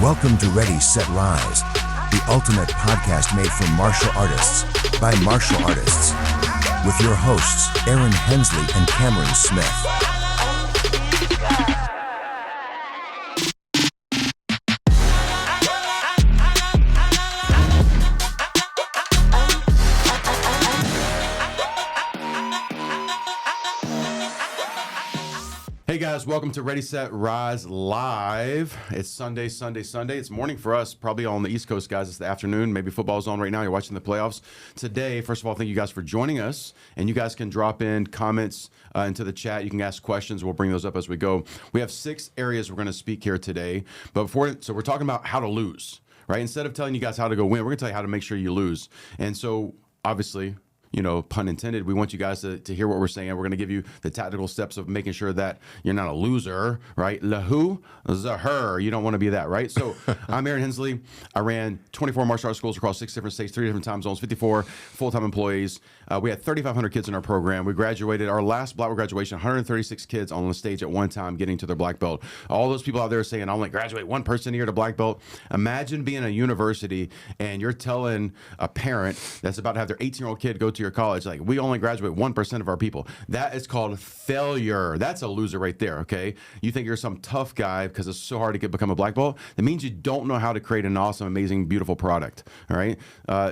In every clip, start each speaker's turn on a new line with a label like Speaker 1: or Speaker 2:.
Speaker 1: Welcome to Ready, Set, Rise, the ultimate podcast made for martial artists by martial artists, with your hosts, Aaron Hensley and Cameron Smith.
Speaker 2: Hey guys, welcome to Ready, Set, Rise Live. It's Sunday. It's morning for us, probably on the East Coast, guys. It's the afternoon. Maybe football's on right now. You're watching the playoffs. Today, first of all, thank you guys for joining us. And you guys can drop in comments into the chat. You can ask questions. We'll bring those up as we go. We have 6 areas we're going to speak here today. But so we're talking about how to lose, right? Instead of telling you guys how to go win, we're going to tell you how to make sure you lose. And so, obviously, you know, pun intended, we want you guys to hear what we're saying. We're going to give you the tactical steps of making sure that you're not a loser, right? Lahu, her. You don't want to be that, right? So I'm Aaron Hensley. I ran 24 martial arts schools across 6 different states, 3 different time zones, 54 full-time employees. We had 3,500 kids in our program. We graduated, our last Black Belt graduation, 136 kids on the stage at one time getting to their Black Belt. All those people out there saying, I'll only graduate one person a year to Black Belt. Imagine being a university and you're telling a parent that's about to have their 18-year-old kid go to your college, like, we only graduate 1% of our people. That is called failure. That's a loser right there, okay? You think you're some tough guy because it's so hard to become a Black Belt. That means you don't know how to create an awesome, amazing, beautiful product, all right?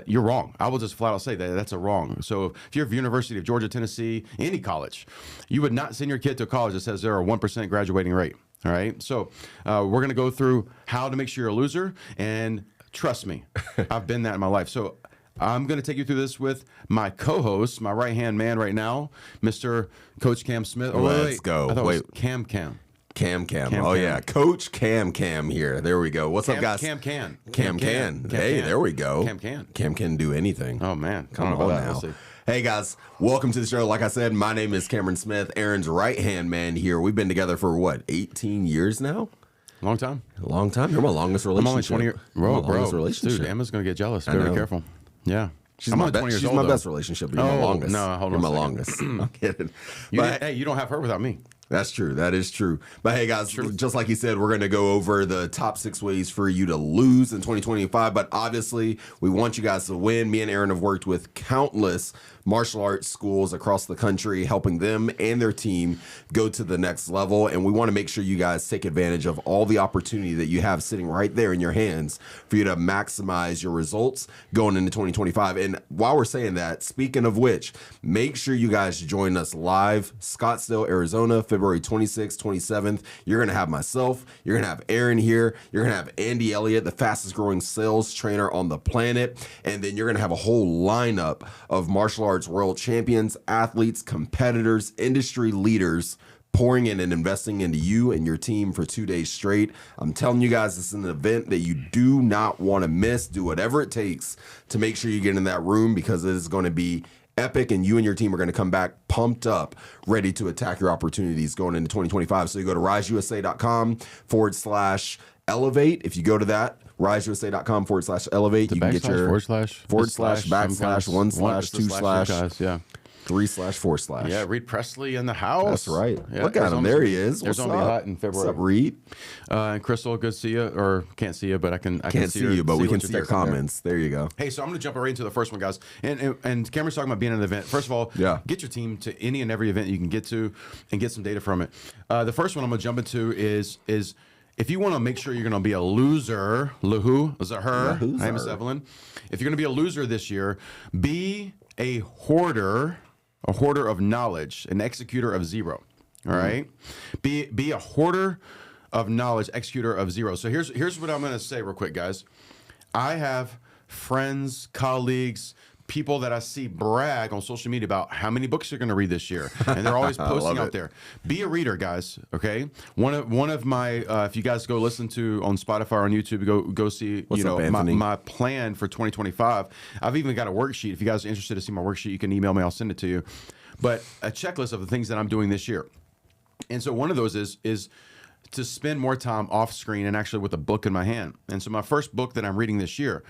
Speaker 2: You're wrong. I will just flat out say that. That's a wrong. So if you're at the University of Georgia, Tennessee, any college, you would not send your kid to a college that says there are 1% graduating rate, all right? So we're going to go through how to make sure you're a loser, and trust me, I've been that in my life. So I'm going to take you through this with my co-host, my right-hand man right now, Mr. Coach Cam Smith. Oh,
Speaker 3: Let's go.
Speaker 2: I thought
Speaker 3: Wait.
Speaker 2: it was Cam.
Speaker 3: Cam. Yeah. Coach Cam here. There we go. What's up, guys?
Speaker 2: Cam can.
Speaker 3: Hey, there we go.
Speaker 2: Cam
Speaker 3: can do anything.
Speaker 2: Oh, man.
Speaker 3: Come on now. Hey, guys. Welcome to the show. Like I said, my name is Cameron Smith, Aaron's right-hand man here. We've been together for, 18 years now?
Speaker 2: Long time.
Speaker 3: You're my longest relationship.
Speaker 2: I'm only 20 years. Bro.
Speaker 3: Relationship.
Speaker 2: Dude, Emma's going to get jealous. Very careful. Yeah.
Speaker 3: She's my best relationship. You're my longest.
Speaker 2: No, hold on.
Speaker 3: You're my longest. I'm kidding.
Speaker 2: Hey, you don't have her without me.
Speaker 3: That's true. That is true. But hey, guys, just like you said, we're going to go over the top 6 ways for you to lose in 2025. But obviously, we want you guys to win. Me and Aaron have worked with countless martial arts schools across the country, helping them and their team go to the next level. And we want to make sure you guys take advantage of all the opportunity that you have sitting right there in your hands for you to maximize your results going into 2025. And while we're saying that, speaking of which, make sure you guys join us live, Scottsdale, Arizona, February 26th, 27th. You're going to have myself. You're going to have Aaron here. You're going to have Andy Elliott, the fastest growing sales trainer on the planet. And then you're going to have a whole lineup of martial arts world champions, athletes, competitors, industry leaders pouring in and investing into you and your team for 2 days straight. I'm telling you guys, this is an event that you do not want to miss. Do whatever it takes to make sure you get in that room, because it is going to be epic, and you and your team are going to come back pumped up, ready to attack your opportunities going into 2025. So you go to riseusa.com/elevate. If you go to that, riseusa.com/elevate, you can get your // // 1//2/3/4/.
Speaker 2: Yeah, Reed Presley in the house.
Speaker 3: That's right.
Speaker 2: Yeah,
Speaker 3: look at him. There he is.
Speaker 2: There's
Speaker 3: What's
Speaker 2: gonna be
Speaker 3: up?
Speaker 2: hot in February.
Speaker 3: What's up, Reed?
Speaker 2: And Crystal, good to see you. Or can't see you, but I can
Speaker 3: see you, but we can see your comments. There you go.
Speaker 2: Hey, so I'm going to jump right into the first one, guys. And Cameron's talking about being at an event. First of all, get your team to any and every event you can get to and get some data from it. The first one I'm going to jump into is if you want to make sure you're going to be a loser, Lahu, is it her? Hi, Miss Evelyn. If you're going to be a loser this year, be a hoarder of knowledge, an executor of zero. All right? Be a hoarder of knowledge, executor of zero. So here's what I'm going to say real quick, guys. I have friends, colleagues, people that I see brag on social media about how many books they're going to read this year, and they're always posting out there. Be a reader, guys. Okay, one of my if you guys go listen to on Spotify or on YouTube, go see my plan for 2025. I've even got a worksheet. If you guys are interested to see my worksheet, you can email me. I'll send it to you. But a checklist of the things that I'm doing this year, and so one of those is to spend more time off screen and actually with a book in my hand. And so my first book that I'm reading this year,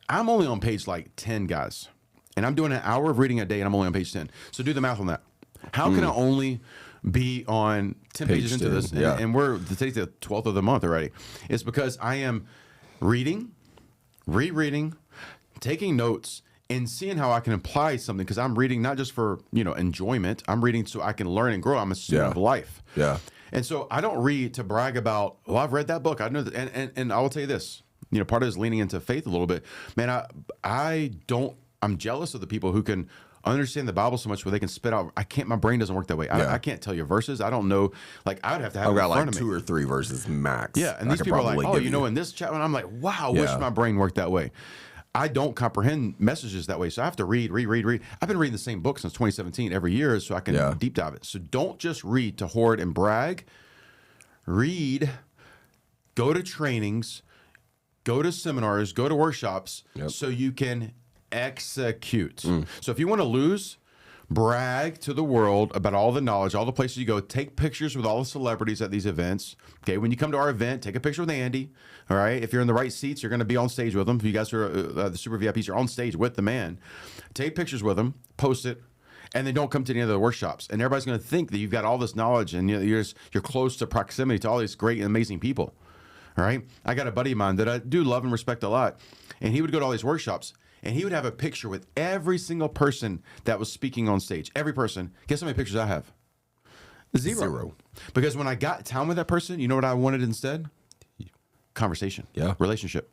Speaker 2: I'm only on page like 10, guys. And I'm doing an hour of reading a day, and I'm only on page 10. So do the math on that. How can I only be on 10 pages into this? And we're today's the 12th of the month already. It's because I am reading, rereading, taking notes, and seeing how I can apply something, because I'm reading not just for enjoyment. I'm reading so I can learn and grow. I'm a student of life.
Speaker 3: Yeah.
Speaker 2: And so I don't read to brag about, oh, I've read that book. I know that, and I will tell you this. Part of it is leaning into faith a little bit. Man, I'm jealous of the people who can understand the Bible so much where they can spit out. My brain doesn't work that way. I can't tell you verses. I don't know. Like, I would have to have
Speaker 3: I've
Speaker 2: it
Speaker 3: got
Speaker 2: in front
Speaker 3: like
Speaker 2: of me.
Speaker 3: 2 or 3 verses max.
Speaker 2: Yeah, and these people are like, oh, in this chapter, and I'm like, wow, I wish my brain worked that way. I don't comprehend messages that way, so I have to read. I've been reading the same book since 2017 every year, so I can deep dive it. So don't just read to hoard and brag. Read, go to trainings, go to seminars, go to workshops, so you can execute. So if you want to lose, brag to the world about all the knowledge, all the places you go. Take pictures with all the celebrities at these events. Okay, when you come to our event, take a picture with Andy. All right, if you're in the right seats, you're going to be on stage with them. If you guys are the super VIPs, you're on stage with the man. Take pictures with them, post it, and then don't come to any of the workshops. And everybody's going to think that you've got all this knowledge and you're close to proximity to all these great and amazing people. All right, I got a buddy of mine that I do love and respect a lot, and he would go to all these workshops. And he would have a picture with every single person that was speaking on stage. Every person. Guess how many pictures I have? Zero. Because when I got time with that person, you know what I wanted instead? Conversation.
Speaker 3: Yeah.
Speaker 2: Relationship.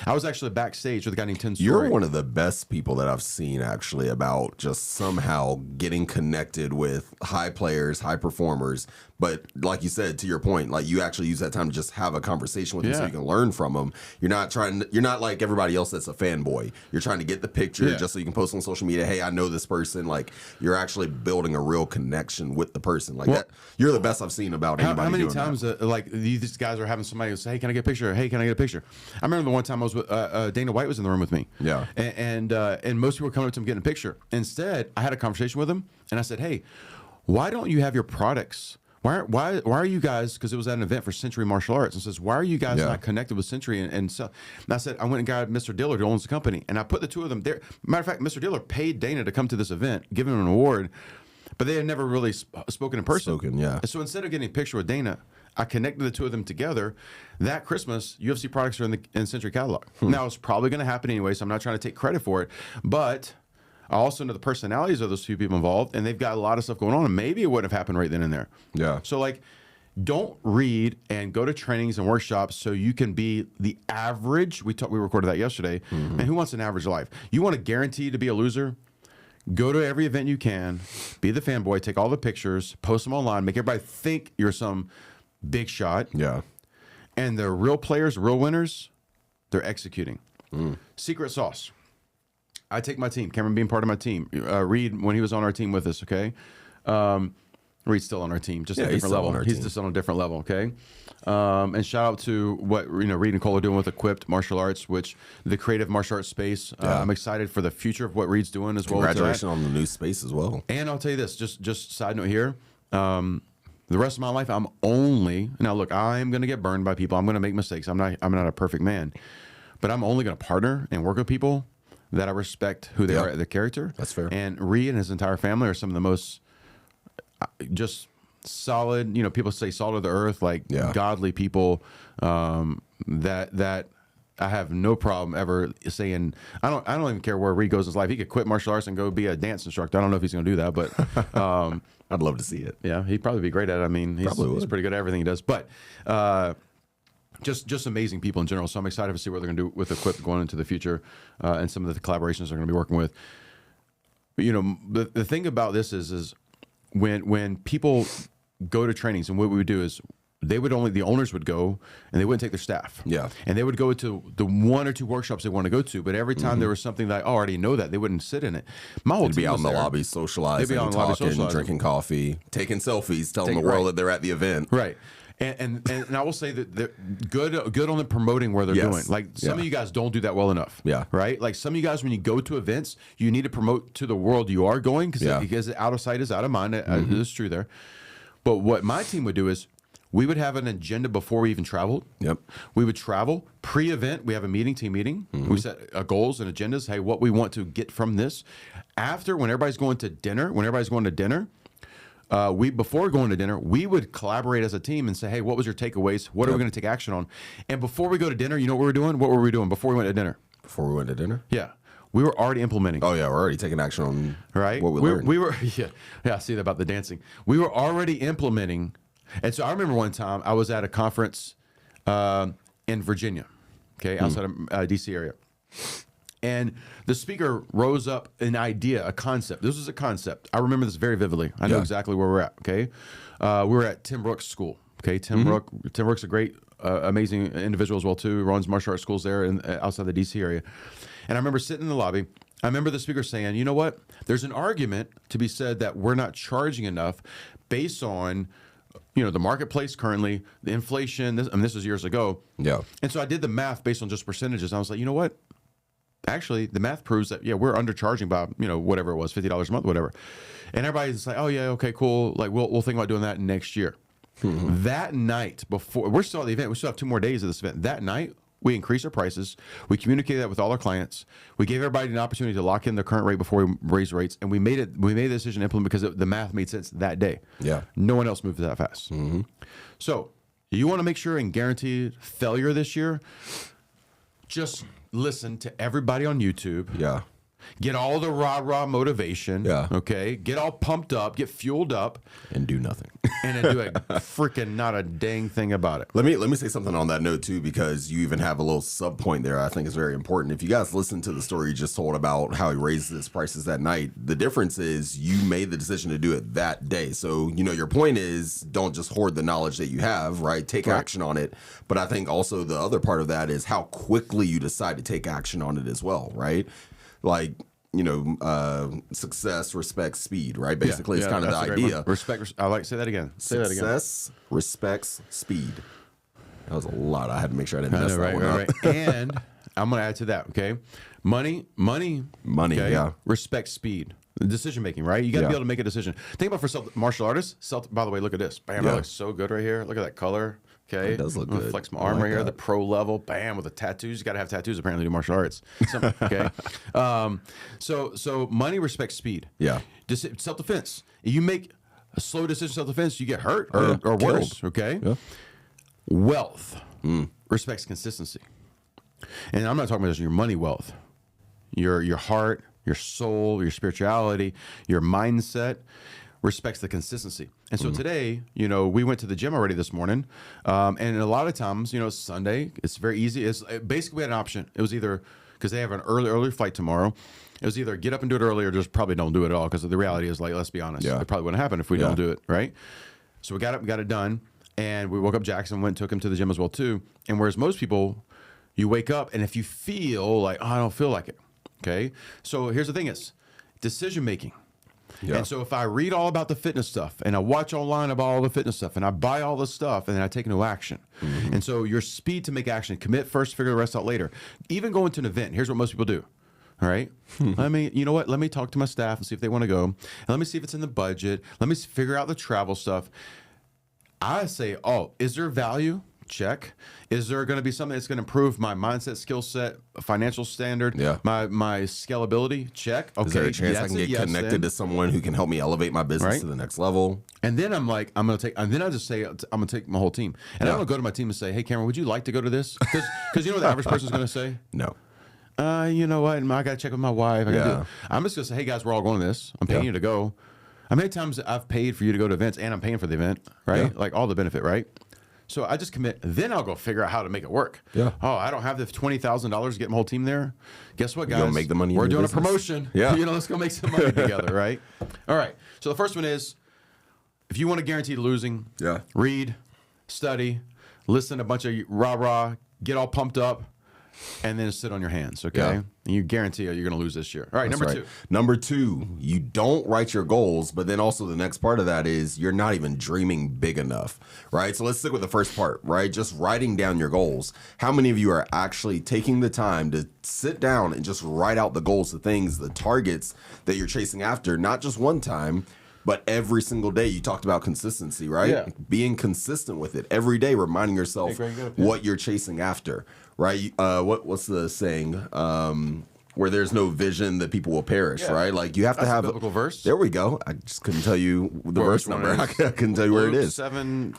Speaker 2: I was actually backstage with a guy named Tim Story.
Speaker 3: You're one of the best people that I've seen actually about just somehow getting connected with high players, high performers. But like you said, to your point, like you actually use that time to just have a conversation with them so you can learn from them. You're not like everybody else that's a fanboy. You're trying to get the picture just so you can post on social media. Hey, I know this person. Like you're actually building a real connection with the person. Like that. You're the best I've seen about anybody.
Speaker 2: How many
Speaker 3: doing
Speaker 2: times like these guys are having somebody who say, "Hey, can I get a picture? Hey, can I get a picture?" I remember the one time I was with Dana White was in the room with me. Yeah, and most people were coming up to him getting a picture. Instead, I had a conversation with him, and I said, "Hey, why don't you have your products?" Why are you guys, because it was at an event for Century Martial Arts, and says, why are you guys not connected with Century? And so and I said, I went and got Mr. Dillard, who owns the company, and I put the two of them there. Matter of fact, Mr. Dillard paid Dana to come to this event, give him an award, but they had never really spoken in person. So instead of getting a picture with Dana, I connected the two of them together. That Christmas, UFC products are in the Century catalog. Now, it's probably going to happen anyway, so I'm not trying to take credit for it, but I also know the personalities of those two people involved, and they've got a lot of stuff going on, and maybe it wouldn't have happened right then and there. Yeah. So, like, don't read and go to trainings and workshops so you can be the average. We recorded that yesterday. And who wants an average life? You want to guarantee to be a loser? Go to every event you can, be the fanboy, take all the pictures, post them online, make everybody think you're some big shot. Yeah. And the real players, real winners, they're executing. Secret sauce. I take my team. Cameron being part of my team. Reed, when he was on our team with us, okay? Reed's still on our team, just a different level. He's just on a different level, okay? And shout out to what Reed and Cole are doing with Equipped Martial Arts, which the creative martial arts space. I'm excited for the future of what Reed's doing as well.
Speaker 3: Congratulations on the new space as well.
Speaker 2: And I'll tell you this, just side note here. The rest of my life, I'm only now. Look, I am going to get burned by people. I'm going to make mistakes. I'm not a perfect man, but I'm only going to partner and work with people that I respect who they are, their character. That's fair. And Reed and his entire family are some of the most just solid, people say salt of the earth, like godly people that I have no problem ever saying, I don't even care where Reed goes in his life. He could quit martial arts and go be a dance instructor. I don't know if he's going to do that, but
Speaker 3: I'd love to see it.
Speaker 2: Yeah, he'd probably be great at it. I mean, he's pretty good at everything he does. But just amazing people in general. So I'm excited to see what they're going to do with Equip going into the future and some of the collaborations they're going to be working with. But, the thing about this is when people go to trainings, and what we would do is the owners would go and they wouldn't take their staff. Yeah. And they would go to the 1 or 2 workshops they want to go to, but every time there was something that I already know that, they wouldn't sit in it. My whole
Speaker 3: They'd be out in the lobby socializing, talking, drinking coffee, taking selfies, telling the world that they're at the event.
Speaker 2: Right. And I will say that they're good on the promoting where they're doing. Like some of you guys don't do that well enough. Yeah. Right? Like some of you guys, when you go to events, you need to promote to the world you are going because out of sight is out of mind. It's true there. But what my team would do is we would have an agenda before we even traveled. Yep. We would travel pre-event. We have a team meeting. We set goals and agendas. Hey, what we want to get from this. After, when everybody's going to dinner, before going to dinner, we would collaborate as a team and say, hey, what was your takeaways? What are we going to take action on? And before we go to dinner, you know what we were doing? What were we doing before we went to dinner?
Speaker 3: Before we went to dinner?
Speaker 2: Yeah. We were already implementing.
Speaker 3: Oh, yeah. We're already taking action on
Speaker 2: right?
Speaker 3: what we learned.
Speaker 2: We were, yeah. I see that about the dancing. We were already implementing. And so I remember one time I was at a conference in Virginia, okay, outside of D.C. area. And the speaker rose up an idea, a concept. This was a concept. I remember this very vividly. I know exactly where we're at, okay? We were at Tim Brooks' school, okay? Tim Brooks, a great, amazing individual as well, too. Runs martial arts schools there outside the D.C. area. And I remember sitting in the lobby. I remember the speaker saying, you know what? There's an argument to be said that we're not charging enough based on, you know, the marketplace currently, the inflation. This was years ago. Yeah. And so I did the math based on just percentages. I was like, you know what? Actually, the math proves that, yeah, we're undercharging by, you know, whatever it was, $50 a month, whatever. And everybody's like, oh, yeah, okay, cool. Like, we'll think about doing that next year. That night before, we're still at the event. We still have 2 more days of this event. That night, we increased our prices. We communicated that with all our clients. We gave everybody an opportunity to lock in their current rate before we raise rates. And we made the decision to implement because the math made sense that day. Yeah. No one else moved that fast. So you want to make sure and guarantee failure this year, just listen to everybody on YouTube. Yeah. Get all the rah-rah motivation. Yeah. Okay. Get all pumped up. Get fueled up.
Speaker 3: And do nothing.
Speaker 2: And then do a freaking not a dang thing about it.
Speaker 3: Let me say something on that note, too, because you even have a little sub point there I think is very important. If you guys listen to the story you just told about how he raised his prices that night, the difference is you made the decision to do it that day. So, you know, your point is don't just hoard the knowledge that you have, right? Take action on it. But I think also the other part of that is how quickly you decide to take action on it as well, right? Like, you know, success, respects, speed, right? Basically, it's kind of the idea.
Speaker 2: Respect. I like say that again. Say that again.
Speaker 3: Success, respects, speed. That was a lot. I had to make sure I didn't mess that one up.
Speaker 2: And I'm going to add to that, okay? Money, okay? Yeah. Respect, speed. Decision making, right? You got to be able to make a decision. Think about for martial artists. By the way, look at this. Bam, that looks so good right here. Look at that color. Okay,
Speaker 3: it does look good.
Speaker 2: Flex my arm right here, the pro level. Bam, with the tattoos. You got to have tattoos apparently to do martial arts. Okay, so money respects speed. Yeah, just self defense. You make a slow decision, self defense, you get hurt or worse. Okay, wealth respects consistency, and I'm not talking about just your money wealth, your heart, your soul, your spirituality, your mindset. Respects the consistency. And so today, you know, we went to the gym already this morning. And a lot of times, you know, Sunday, it's very easy. It's basically we had an option. It was either, because they have an early flight tomorrow, it was either get up and do it early or just probably don't do it at all. Because the reality is, like, let's be honest, it probably wouldn't happen if we don't do it, right? So we got up, got it done. And we woke up Jackson, went and took him to the gym as well, too. And whereas most people, you wake up and if you feel like, oh, I don't feel like it, okay? So here's the thing is, decision making. Yeah. And so if I read all about the fitness stuff and I watch online about all the fitness stuff and I buy all the stuff and then I take no action. And so your speed to make action, commit first, figure the rest out later. Even going to an event, here's what most people do. All right. You know what? Let me talk to my staff and see if they want to go. And let me see if it's in the budget. Let me figure out the travel stuff. I say, oh, is there value? Check. Is there going to be something that's going to improve my mindset, skill set, financial standard, my scalability? Check. Okay.
Speaker 3: Is there a chance I can get connected to someone who can help me elevate my business to the next level?
Speaker 2: And then I'm like, I'm going to take, and then I just say, I'm going to take my whole team. And I'm going to go to my team and say, hey, Cameron, would you like to go to this? Because you know what the average person is going to say?
Speaker 3: No.
Speaker 2: You know what? I got to check with my wife. I'm just going to say, hey, guys, we're all going to this. I'm paying you to go. How many times I've paid for you to go to events and I'm paying for the event, right? Like all the benefit, right? So I just commit. Then I'll go figure out how to make it work. Yeah. Oh, I don't have the $20,000 to get my whole team there. Guess what, guys?
Speaker 3: You'll make the money.
Speaker 2: We're doing a promotion. Yeah. You know, let's go make some money together, right? All right. So the first one is, if you want to guarantee losing, read, study, listen to a bunch of rah-rah, get all pumped up, and then sit on your hands, okay? Yeah. And you guarantee you're going to lose this year. All right, number two.
Speaker 3: Number two, you don't write your goals, but then also the next part of that is you're not even dreaming big enough, right? So let's stick with the first part, right? Just writing down your goals. How many of you are actually taking the time to sit down and just write out the goals, the things, the targets that you're chasing after, not just one time, but every single day? You talked about consistency, right? Yeah. Being consistent with it every day, reminding yourself what you're chasing after, right? What's the saying? where there's no vision, the people will perish, right? Like you have to have
Speaker 2: a biblical verse.
Speaker 3: There we go. I just couldn't tell you the verse number. I couldn't tell you where it is.
Speaker 2: 7.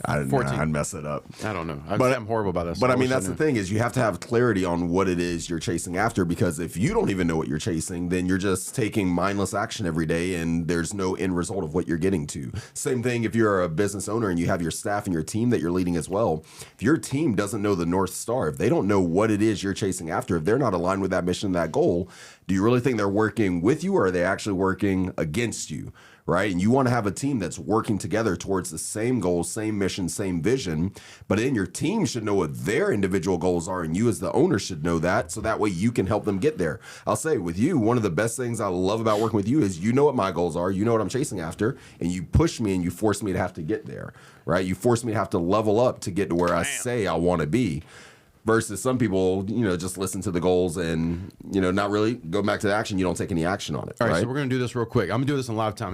Speaker 3: I'd mess it up.
Speaker 2: I don't know. I'm horrible about this.
Speaker 3: But I mean, that's the thing is you have to have clarity on what it is you're chasing after, because if you don't even know what you're chasing, then you're just taking mindless action every day and there's no end result of what you're getting to. Same thing if you're a business owner and you have your staff and your team that you're leading as well. If your team doesn't know the North Star, if they don't know what it is you're chasing after, if they're not aligned with that mission, that goal, do you really think they're working with you or are they actually working against you? Right? And you want to have a team that's working together towards the same goals, same mission, same vision. But then your team should know what their individual goals are, and you as the owner should know that, so that way you can help them get there. I'll say with you, one of the best things I love about working with you is you know what my goals are, you know what I'm chasing after, and you push me and you force me to have to get there. Right? You force me to have to level up to get to where I say I want to be. Versus some people, just listen to the goals and, not really go back to the action. You don't take any action on it.
Speaker 2: All right, so we're going to do this real quick. I'm going to do this in live time.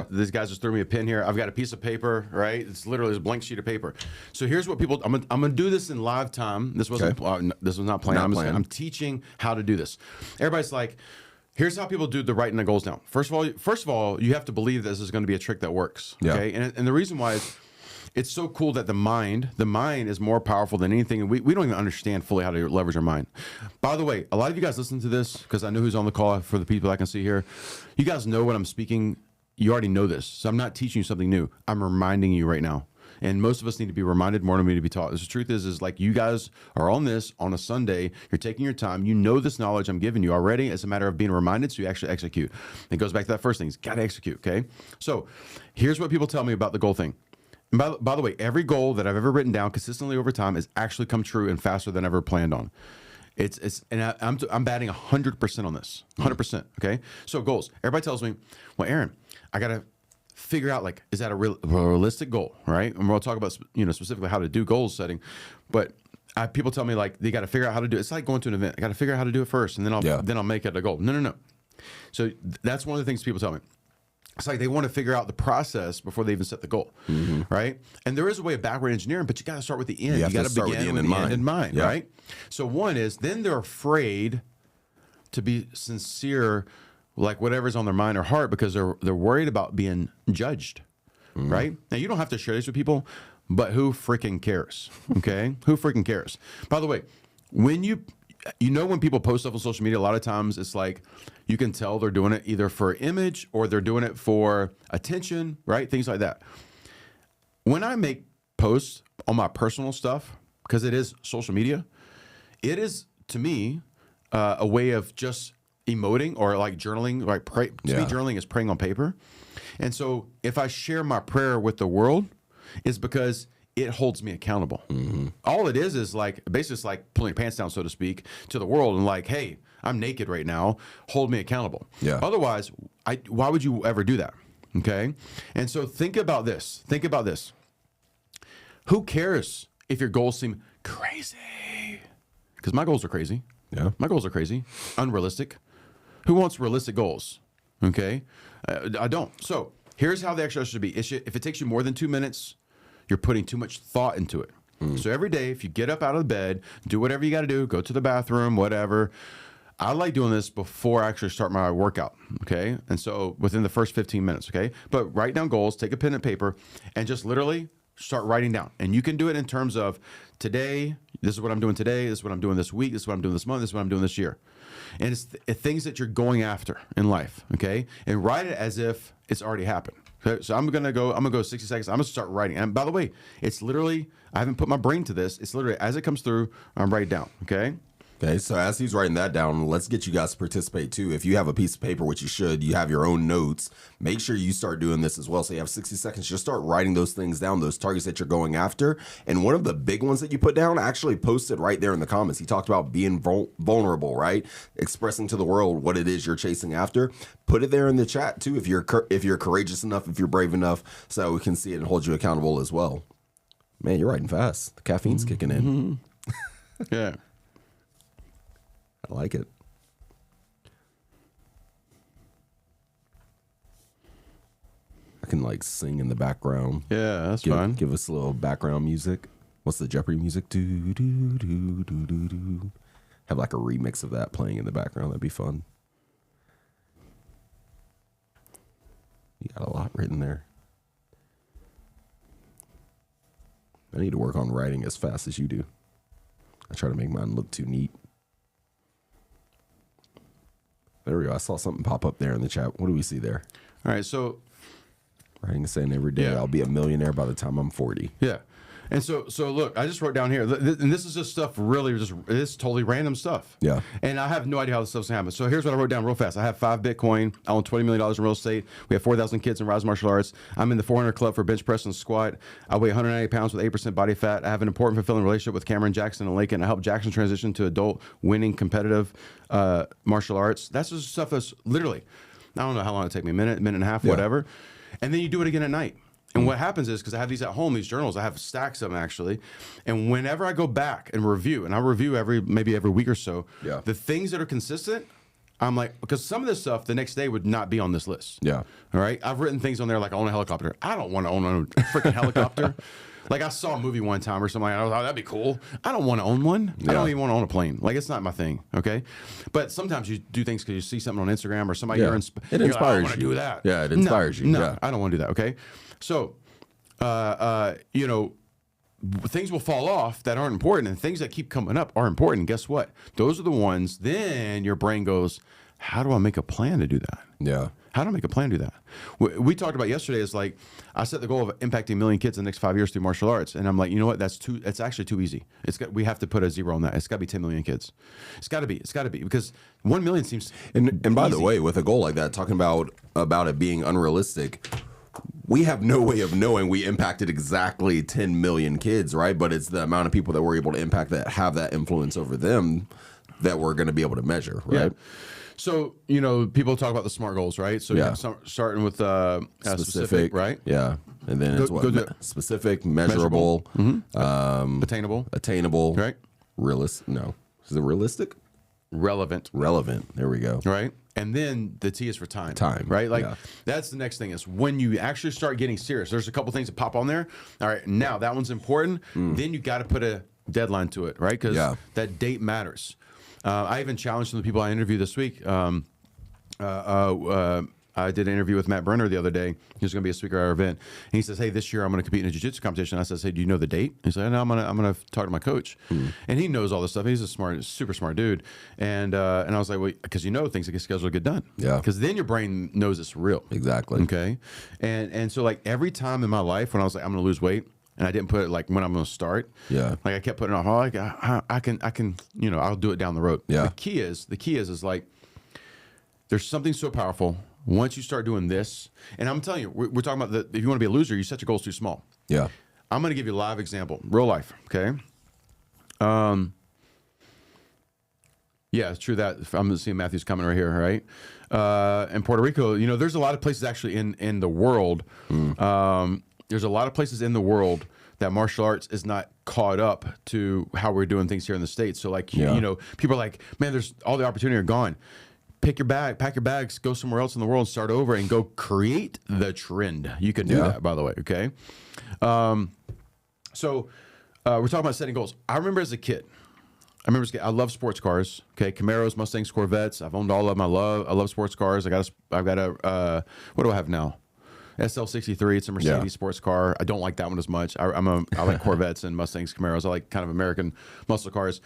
Speaker 2: These guys just threw me a pin here. I've got a piece of paper, right? It's literally a blank sheet of paper. So here's what people, I'm going to do this in live time. This wasn't, this was not planned. I'm teaching how to do this. Everybody's like, here's how people do the writing the goals down. First of all, you have to believe this is going to be a trick that works. Okay. And the reason why is, it's so cool that the mind is more powerful than anything. And we don't even understand fully how to leverage our mind. By the way, a lot of you guys listen to this because I know who's on the call for the people I can see here. You guys know what I'm speaking. You already know this. So I'm not teaching you something new. I'm reminding you right now. And most of us need to be reminded more than we need to be taught. The truth is like you guys are on this on a Sunday. You're taking your time. You know this knowledge I'm giving you already. It's a matter of being reminded so you actually execute. It goes back to that first thing. You got to execute, okay? So here's what people tell me about the goal thing. And by the way, every goal that I've ever written down consistently over time has actually come true and faster than ever planned on. I'm batting 100% on this, 100%. Okay, so goals. Everybody tells me, well, Aaron, I gotta figure out like, is that a realistic goal, right? And we'll talk about specifically how to do goal setting, but people tell me like they got to figure out how to do it. It's like going to an event. I got to figure out how to do it first, and then I'll make it a goal. No. So that's one of the things people tell me. It's like they want to figure out the process before they even set the goal, right? And there is a way of backward engineering, but you got to start with the end. You got to begin with the end in mind, right? So one is then they're afraid to be sincere, like whatever's on their mind or heart, because they're worried about being judged, right? Now you don't have to share this with people, but who freaking cares? Okay, who freaking cares? By the way, when when people post stuff on social media, a lot of times it's like you can tell they're doing it either for image or they're doing it for attention, right? Things like that. When I make posts on my personal stuff, because it is social media, it is to me a way of just emoting or like journaling. Like to me, journaling is praying on paper. And so if I share my prayer with the world, it's because it holds me accountable. All it is like, basically it's like pulling your pants down, so to speak, to the world and like, hey, I'm naked right now, hold me accountable. Otherwise, why would you ever do that? Okay. And so think about this. Who cares if your goals seem crazy? Because my goals are crazy. My goals are crazy, unrealistic. Who wants realistic goals? Okay. I don't. So here's how the exercise should be. If it takes you more than 2 minutes, you're putting too much thought into it. So every day, if you get up out of bed, do whatever you got to do, go to the bathroom, whatever. I like doing this before I actually start my workout, okay? And so within the first 15 minutes, okay? But write down goals, take a pen and paper, and just literally start writing down. And you can do it in terms of today, this is what I'm doing today, this is what I'm doing this week, this is what I'm doing this month, this is what I'm doing this year. And it's things that you're going after in life, okay? And write it as if it's already happened. So I'm gonna go 60 seconds. I'm gonna start writing. And by the way, it's literally, I haven't put my brain to this. It's literally as it comes through, I'm writing down. Okay.
Speaker 3: Okay, so as he's writing that down, let's get you guys to participate too. If you have a piece of paper, which you should, you have your own notes, make sure you start doing this as well. So you have 60 seconds, just start writing those things down, those targets that you're going after. And one of the big ones that you put down, actually post it right there in the comments. He talked about being vulnerable, right? Expressing to the world what it is you're chasing after. Put it there in the chat too, if you're courageous enough, if you're brave enough, so we can see it and hold you accountable as well. Man, you're writing fast. The caffeine's kicking in.
Speaker 2: Yeah.
Speaker 3: I like it. I can like sing in the background.
Speaker 2: Yeah, that's fine.
Speaker 3: Give us a little background music. What's the Jeopardy music? Do do do do do do. have like a remix of that playing in the background. That'd be fun. You got a lot written there. I need to work on writing as fast as you do. I try to make mine look too neat. There we go. I saw something pop up there in the chat. What do we see there?
Speaker 2: All right, so
Speaker 3: Writing and saying every day,
Speaker 2: Yeah.
Speaker 3: I'll be a millionaire by the time I'm 40.
Speaker 2: yeah. And so look, I just wrote down here, and this is just stuff really it's totally random stuff.
Speaker 3: Yeah.
Speaker 2: And I have no idea how this stuff's happening. So here's what I wrote down real fast. I have 5 Bitcoin. I own $20 million in real estate. We have 4,000 kids in Rise Martial Arts. I'm in the 400 club for bench press and squat. I weigh 190 pounds with 8% body fat. I have an important, fulfilling relationship with Cameron Jackson and Lakin. I help Jackson transition to adult, winning, competitive martial arts. That's just stuff that's literally, I don't know how long it take me, minute and a half, whatever. And then you do it again at night. And what happens is, because I have these at home, these journals, I have stacks of them actually. And whenever I go back and review, and I review maybe every week or so, the things that are consistent, I'm like, because some of this stuff the next day would not be on this list.
Speaker 3: Yeah.
Speaker 2: All right. I've written things on there like I own a helicopter. I don't want to own a freaking helicopter. Like I saw a movie one time or something like that. I was like, oh, that'd be cool. I don't want to own one. I don't even want to own a plane. Like it's not my thing. Okay. But sometimes you do things because you see something on Instagram or somebody
Speaker 3: It
Speaker 2: inspires
Speaker 3: inspires
Speaker 2: like, I want to
Speaker 3: you.
Speaker 2: do that.
Speaker 3: Yeah, it inspires you.
Speaker 2: No,
Speaker 3: Yeah.
Speaker 2: I don't want to do that. Okay. So, you know, things will fall off that aren't important, and things that keep coming up are important. Guess what? Those are the ones. Then your brain goes, how do I make a plan to do that?
Speaker 3: Yeah.
Speaker 2: How do I make a plan to do that? We talked about yesterday is like, I set the goal of impacting 1 million kids in the next 5 years through martial arts. And I'm like, you know what? It's actually too easy. We have to put a 0 on that. It's got to be 10 million kids. It's got to be because 1 million seems
Speaker 3: And by the
Speaker 2: easy.
Speaker 3: way, with a goal like that, talking about it being unrealistic, we have no way of knowing we impacted exactly 10 million kids, right? But it's the amount of people that we're able to impact that have that influence over them that we're going to be able to measure, right?
Speaker 2: Yeah. So, you know, people talk about the SMART goals, right? So
Speaker 3: Yeah.
Speaker 2: starting with specific, right?
Speaker 3: Yeah. And then it's
Speaker 2: Go to it.
Speaker 3: specific, measurable,
Speaker 2: Attainable,
Speaker 3: right?
Speaker 2: right?
Speaker 3: Realist? No. Is it realistic?
Speaker 2: Relevant,
Speaker 3: There we go.
Speaker 2: right? And then the T is for time.
Speaker 3: Time,
Speaker 2: Right? Like
Speaker 3: yeah.
Speaker 2: that's the next thing is when you actually start getting serious, there's a couple things that pop on there. All right, now that one's important. Then you got to put a deadline to it, right? Because
Speaker 3: Yeah.
Speaker 2: that date matters. I even challenged some of the people I interviewed this week. I did an interview with Matt Brenner the other day. He was going to be a speaker at our event. And he says, hey, this year I'm going to compete in a jiu-jitsu competition. I said, hey, do you know the date? He said, no, I'm going to talk to my coach. And he knows all this stuff. He's a super smart dude. And I was like, well, because you know things that get scheduled to get done.
Speaker 3: Yeah.
Speaker 2: Because then your brain knows it's real.
Speaker 3: Exactly.
Speaker 2: Okay. And so like every time in my life when I was like, I'm going to lose weight, and I didn't put it like when I'm going to start.
Speaker 3: Yeah.
Speaker 2: Like I kept putting it off. Oh, like, I can, you know, I'll do it down the road.
Speaker 3: Yeah.
Speaker 2: The key is like, there's something so powerful. Once you start doing this, and I'm telling you, we're talking about if you want to be a loser, you set your goals too small.
Speaker 3: Yeah.
Speaker 2: I'm going to give you a live example, real life. Okay. Yeah, it's true that I'm seeing Matthew's comment right here, right? In Puerto Rico, you know, there's a lot of places actually in the world. There's a lot of places in the world that martial arts is not caught up to how we're doing things here in the States. So like, you know, people are like, man, there's all the opportunity are gone. Pack your bags, go somewhere else in the world, start over, and go create the trend. You can do that, by the way. Okay. So we're talking about setting goals. I remember as a kid, I love sports cars. Okay, Camaros, Mustangs, Corvettes. I've owned all of them. I love sports cars. I've got a what do I have now? SL63. It's a Mercedes sports car. I don't like that one as much. I like Corvettes and Mustangs, Camaros. I like kind of American muscle cars.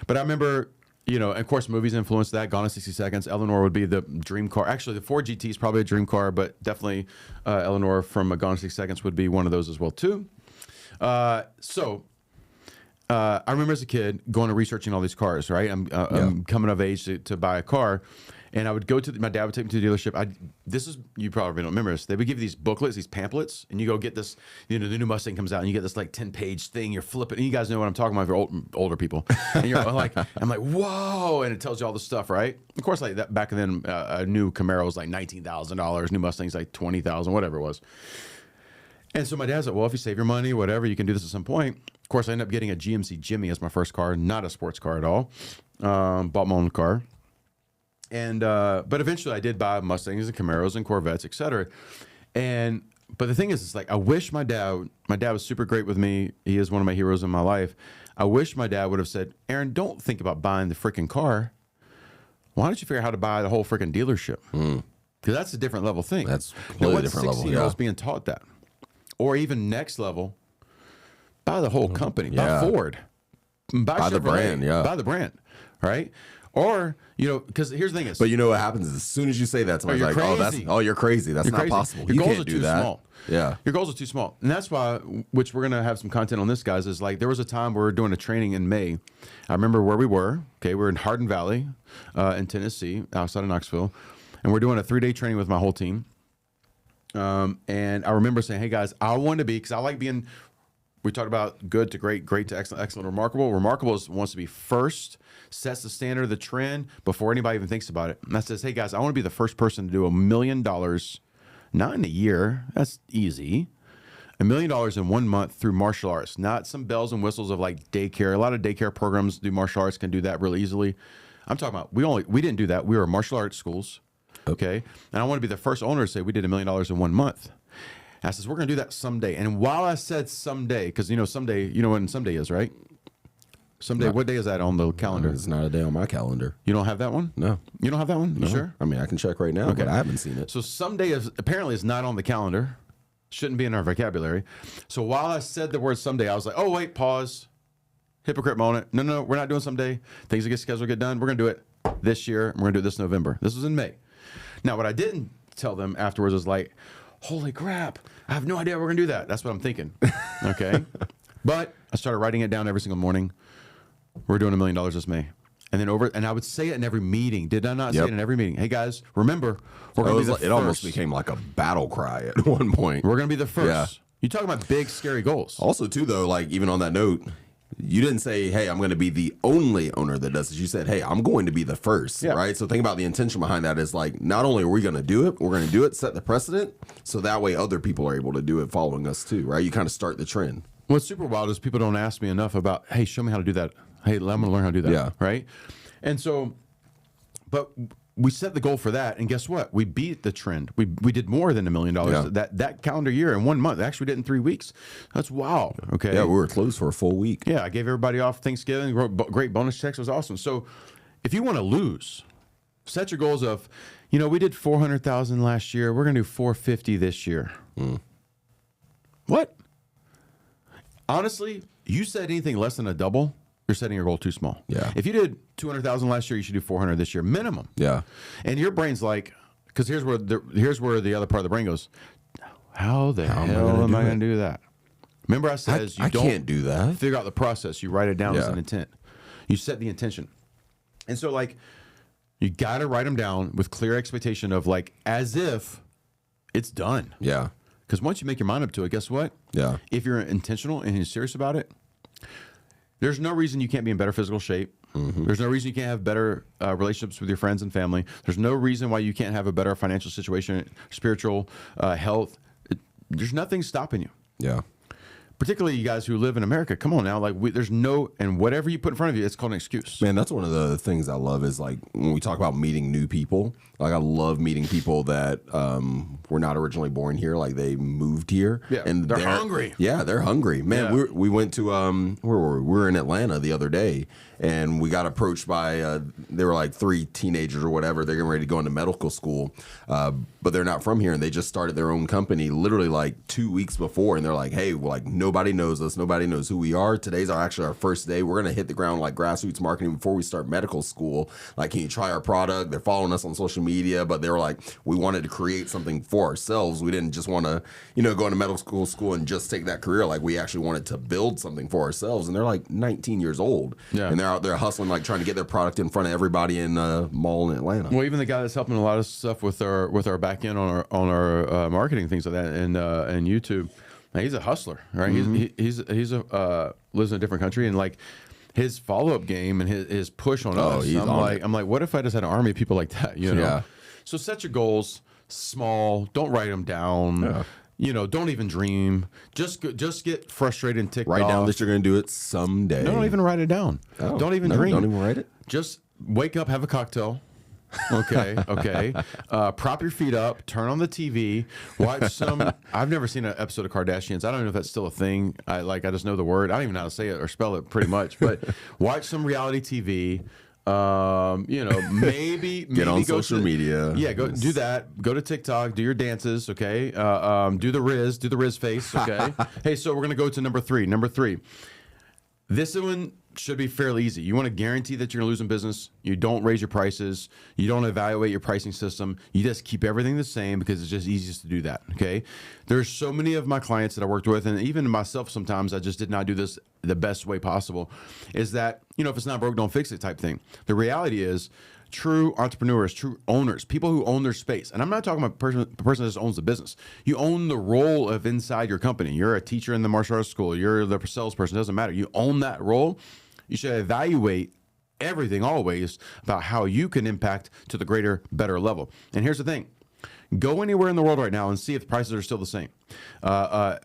Speaker 2: But I remember, you know, and of course, movies influenced that. Gone in 60 Seconds. Eleanor would be the dream car. Actually, the Ford GT is probably a dream car, but definitely Eleanor from Gone in 60 Seconds would be one of those as well, too. I remember as a kid going and researching all these cars, right? I'm coming of age to buy a car. And I would go my dad would take me to the dealership. You probably don't remember this. They would give you these booklets, these pamphlets, and you go get this, you know, the new Mustang comes out and you get this like 10-page thing. You're flipping, and you guys know what I'm talking about if you're older people. And you're like, I'm like, whoa. And it tells you all this stuff, right? Of course, like that back then, a new Camaro was like $19,000, new Mustang's like $20,000, whatever it was. And so my dad's like, well, if you save your money, whatever, you can do this at some point. Of course, I ended up getting a GMC Jimmy as my first car, not a sports car at all. Bought my own car. And but eventually I did buy Mustangs and Camaros and Corvettes, etc. But the thing is, it's like, I wish my dad was super great with me. He is one of my heroes in my life. I wish my dad would have said, Aaron, don't think about buying the freaking car. Why don't you figure out how to buy the whole freaking dealership? Because that's a different level thing.
Speaker 3: That's completely different level.
Speaker 2: 16-year-olds being taught that. Or even next level, buy the whole company. Buy Ford. Buy
Speaker 3: the brand,
Speaker 2: Buy the brand, right? Or, because here's the thing is.
Speaker 3: But you know what happens is as soon as you say that, somebody's like,
Speaker 2: crazy.
Speaker 3: you're crazy. That's not possible.
Speaker 2: Your goals are too small.
Speaker 3: Yeah.
Speaker 2: Your goals are too small. And that's why, which we're going to have some content on this, guys, is like there was a time where we were doing a training in May. I remember where we were. Okay, we're in Hardin Valley in Tennessee, outside of Knoxville. And we're doing a 3-day training with my whole team. And I remember saying, hey, guys, I want to be, because I like being, we talked about good to great, great to excellent, excellent, remarkable. Remarkable wants to be first, sets the standard, the trend before anybody even thinks about it. And that says, hey, guys, I want to be the first person to do $1 million, not in a year. That's easy. $1 million in 1 month through martial arts, not some bells and whistles of like daycare. A lot of daycare programs do martial arts, can do that really easily. I'm talking about, we didn't do that. We were martial arts schools. Okay. And I want to be the first owner to say we did $1 million in 1 month. And I says, we're going to do that someday. And while I said someday, because someday, you know when someday is, right? Someday, what day is that on the calendar?
Speaker 3: It's not a day on my calendar.
Speaker 2: You don't have that one?
Speaker 3: No.
Speaker 2: You don't have that one?
Speaker 3: No.
Speaker 2: You sure?
Speaker 3: I mean, I can check right now, but I haven't seen it.
Speaker 2: So someday apparently is not on the calendar. Shouldn't be in our vocabulary. So while I said the word someday, I was like, oh, wait, pause. Hypocrite moment. No, we're not doing someday. Things that get scheduled get done. We're going to do it this year. And we're going to do it this November. This was in May. Now, what I didn't tell them afterwards was like, holy crap, I have no idea we're going to do that. That's what I'm thinking. Okay. But I started writing it down every single morning. We're doing $1 million this May. And then and I would say it in every meeting. Did I not say it in every meeting? Hey guys, remember, we're going to be the first.
Speaker 3: It almost became like a battle cry at one point.
Speaker 2: We're going to be the first.
Speaker 3: Yeah.
Speaker 2: You talking about big, scary goals.
Speaker 3: Also, too, though, like even on that note, you didn't say, hey, I'm going to be the only owner that does this. You said, hey, I'm going to be the first, right? So think about the intention behind that is like, not only are we going to do it, we're going to do it, set the precedent, so that way other people are able to do it following us too, right? You kind of start the trend.
Speaker 2: What's super wild is people don't ask me enough about, hey, show me how to do that. Hey, I'm going to learn how to do that.
Speaker 3: Yeah.
Speaker 2: Right? And so, but we set the goal for that, and guess what? We beat the trend. We did more than $1 million that calendar year in 1 month. Actually, we did it in 3 weeks. That's wild. Okay.
Speaker 3: Yeah, we were closed for a full week.
Speaker 2: Yeah, I gave everybody off Thanksgiving. Wrote great bonus checks. It was awesome. So, if you want to lose, set your goals of, we did 400,000 last year. We're gonna do 450 this year. What? Honestly, you said anything less than a double, you're setting your goal too small.
Speaker 3: Yeah.
Speaker 2: If you did 200,000 last year, you should do 400 this year minimum.
Speaker 3: Yeah.
Speaker 2: And your brain's like, because here's where the other part of the brain goes. How the hell am I going to do that? Remember, I said
Speaker 3: I can't do that.
Speaker 2: Figure out the process. You write it down as an intent. You set the intention, and so like you got to write them down with clear expectation of like as if it's done.
Speaker 3: Yeah.
Speaker 2: Because once you make your mind up to it, guess what?
Speaker 3: Yeah.
Speaker 2: If you're intentional and you're serious about it, there's no reason you can't be in better physical shape. Mm-hmm. There's no reason you can't have better relationships with your friends and family. There's no reason why you can't have a better financial situation, spiritual health. There's nothing stopping you.
Speaker 3: Yeah.
Speaker 2: Particularly you guys who live in America. Come on now. Like there's no, and whatever you put in front of you, it's called an excuse.
Speaker 3: Man, that's one of the things I love is like when we talk about meeting new people, like I love meeting people that were not originally born here. Like they moved here.
Speaker 2: Yeah,
Speaker 3: and
Speaker 2: they're hungry.
Speaker 3: Yeah, they're hungry. Man, we went to, where were we? We were in Atlanta the other day and we got approached by, they were like 3 teenagers or whatever. They're getting ready to go into medical school, but they're not from here. And they just started their own company literally like 2 weeks before. And they're like, hey, well, like nobody knows us. Nobody knows who we are. Today's actually our first day. We're going to hit the ground like grassroots marketing before we start medical school. Like, can you try our product? They're following us on social media, but they were like, we wanted to create something for ourselves. We didn't just want to, go into medical school and just take that career. Like we actually wanted to build something for ourselves. And they're like 19 years old. Yeah. And they're out there hustling, like trying to get their product in front of everybody in a mall in Atlanta.
Speaker 2: Well, even the guy that's helping a lot of stuff with our back end on our marketing, things like that, and YouTube. He's a hustler, right? Mm-hmm. He's lives in a different country, and like his follow-up game and his push on us. I'm like, what if I just had an army of people like that?
Speaker 3: Yeah.
Speaker 2: So set your goals small. Don't write them down. Yeah. Don't even dream. Just get frustrated and ticked off.
Speaker 3: Write down that you're going to do it someday.
Speaker 2: No, don't even write it down. Don't even dream.
Speaker 3: Don't even write it.
Speaker 2: Just wake up, have a cocktail, Okay. Prop your feet up, turn on the TV, watch some. I've never seen an episode of Kardashians. I don't know if that's still a thing. I just know the word. I don't even know how to say it or spell it pretty much. But watch some reality TV. Maybe
Speaker 3: Get on
Speaker 2: go
Speaker 3: social media.
Speaker 2: Yeah, go do that. Go to TikTok. Do your dances. Okay. Do the Riz face. Okay. Hey, so we're gonna go to number three. Number three. This one should be fairly easy. You want to guarantee that you're going to lose in business. You don't raise your prices. You don't evaluate your pricing system. You just keep everything the same because it's just easiest to do that, okay? There's so many of my clients that I worked with, and even myself sometimes, I just did not do this the best way possible, is that, if it's not broke, don't fix it type thing. The reality is, true entrepreneurs, true owners, people who own their space. And I'm not talking about a person that just owns the business. You own the role of inside your company. You're a teacher in the martial arts school. You're the salesperson. It doesn't matter. You own that role. You should evaluate everything always about how you can impact to the greater, better level. And here's the thing. Go anywhere in the world right now and see if the prices are still the same.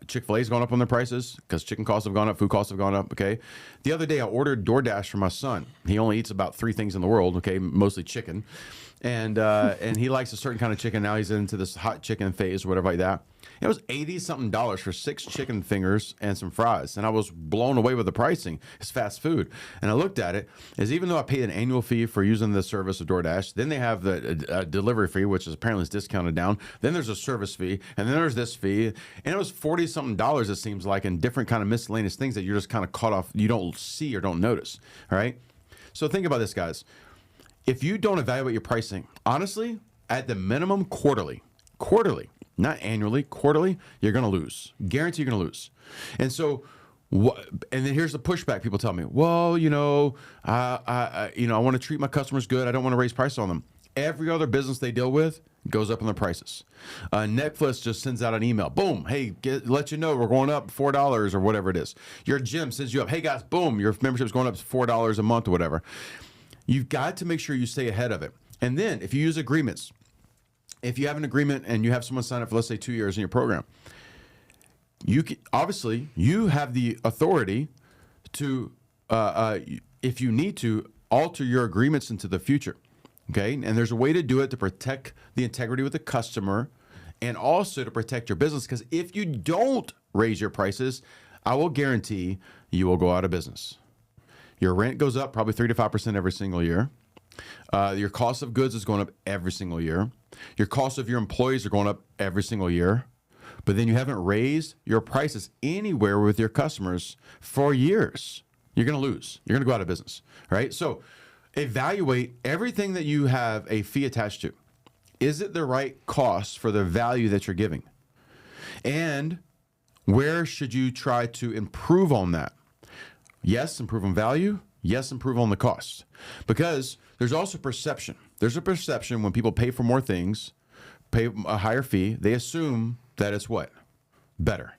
Speaker 2: Chick-fil-A's gone up on their prices because chicken costs have gone up, food costs have gone up, okay? The other day I ordered DoorDash for my son. He only eats about 3 things in the world, okay, mostly chicken. And he likes a certain kind of chicken. Now he's into this hot chicken phase or whatever like that. It was $80-something for 6 chicken fingers and some fries. And I was blown away with the pricing. It's fast food. And I looked at it as even though I paid an annual fee for using the service of DoorDash, then they have the delivery fee, which is apparently discounted down. Then there's a service fee. And then there's this fee. And it was $40-something, it seems like, in different kind of miscellaneous things that you're just kind of caught off. You don't see or don't notice. All right? So think about this, guys. If you don't evaluate your pricing, honestly, at the minimum quarterly, not annually, quarterly, you're going to lose. Guarantee you're going to lose. And so, and then here's the pushback. People tell me, well, I want to treat my customers good. I don't want to raise prices on them. Every other business they deal with goes up on their prices. Netflix just sends out an email. Boom. Hey, let you know we're going up $4 or whatever it is. Your gym sends you up. Hey, guys, boom, your membership's going up $4 a month or whatever. You've got to make sure you stay ahead of it. And then if you use agreements, if you have an agreement and you have someone sign up for, let's say, 2 years in your program, obviously you have the authority to, if you need to, alter your agreements into the future. Okay, and there's a way to do it to protect the integrity with the customer, and also to protect your business. Because if you don't raise your prices, I will guarantee you will go out of business. Your rent goes up probably 3 to 5% every single year. Your cost of goods is going up every single year. Your cost of your employees are going up every single year. But then you haven't raised your prices anywhere with your customers for years. You're going to lose. You're going to go out of business, right? So evaluate everything that you have a fee attached to. Is it the right cost for the value that you're giving? And where should you try to improve on that? Yes, improve on value. Yes, improve on the cost. Because there's also perception. There's a perception when people pay for more things, pay a higher fee, they assume that it's what? Better,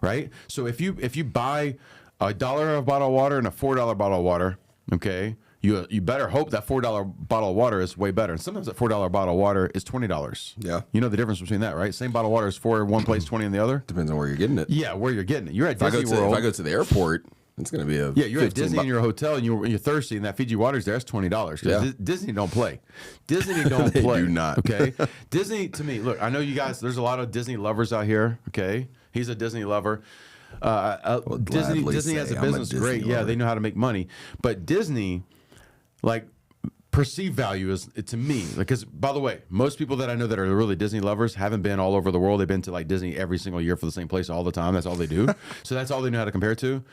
Speaker 2: right? So if you buy $1 a bottle of water and a $4 bottle of water, okay, you better hope that $4 bottle of water is way better. And sometimes that $4 bottle of water is $20. Yeah. You know the difference between that, right? Same bottle of water is $4 in one place, $20 in the other.
Speaker 3: Depends on where you're getting it.
Speaker 2: Yeah, where you're getting it. You're at Disney World.
Speaker 3: If I go to the airport, it's going to be
Speaker 2: you're at Disney in your hotel and you're thirsty and that Fiji water's there. That's $20. Yeah. Disney don't play. Disney don't
Speaker 3: they
Speaker 2: play.
Speaker 3: Do not.
Speaker 2: Okay. Disney, to me, look, I know you guys. There's a lot of Disney lovers out here. Okay, he's a Disney lover. Disney as a business, great. Lover. Yeah, they know how to make money. But Disney, like, perceived value is, to me, because by the way, most people that I know that are really Disney lovers haven't been all over the world. They've been to like Disney every single year for the same place all the time. That's all they do. So that's all they know how to compare to.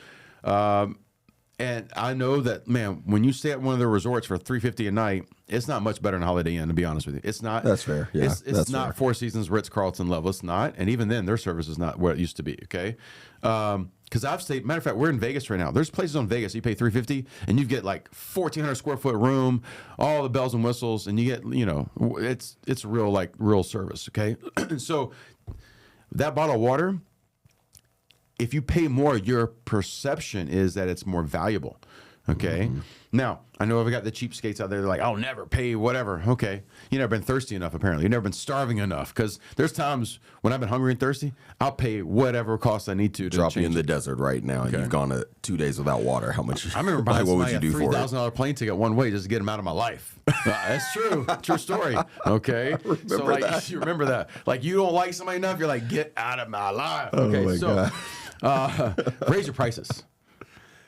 Speaker 2: And I know that, man, when you stay at one of their resorts for $350 a night, it's not much better than Holiday Inn, to be honest with you. It's not.
Speaker 3: That's fair. Yeah,
Speaker 2: it's not fair. Four Seasons, Ritz-Carlton level. It's not. And even then, their service is not where it used to be. Okay. Because I've stayed. Matter of fact, we're in Vegas right now. There's places on Vegas you pay $350 and you get like 1,400 square foot room, all the bells and whistles, and you get, it's real service. Okay. So that bottle of water, if you pay more, your perception is that it's more valuable. Okay. Now, I know I've got the cheapskates out there. They're like, I'll never pay whatever. Okay. You've never been thirsty enough, apparently. You've never been starving enough. Because there's times when I've been hungry and thirsty, I'll pay whatever cost I need to
Speaker 3: Drop you in
Speaker 2: change
Speaker 3: the
Speaker 2: it.
Speaker 3: desert right now, and you've gone 2 days without water. How much?
Speaker 2: I remember buying
Speaker 3: what would you do for it?
Speaker 2: $3,000 plane ticket one way just to get him out of my life. That's true. True story. Okay. So like,
Speaker 3: that.
Speaker 2: you remember that. Like, you don't like somebody enough, you're like, get out of my life.
Speaker 3: Oh
Speaker 2: Okay.
Speaker 3: my
Speaker 2: So
Speaker 3: God.
Speaker 2: raise your prices.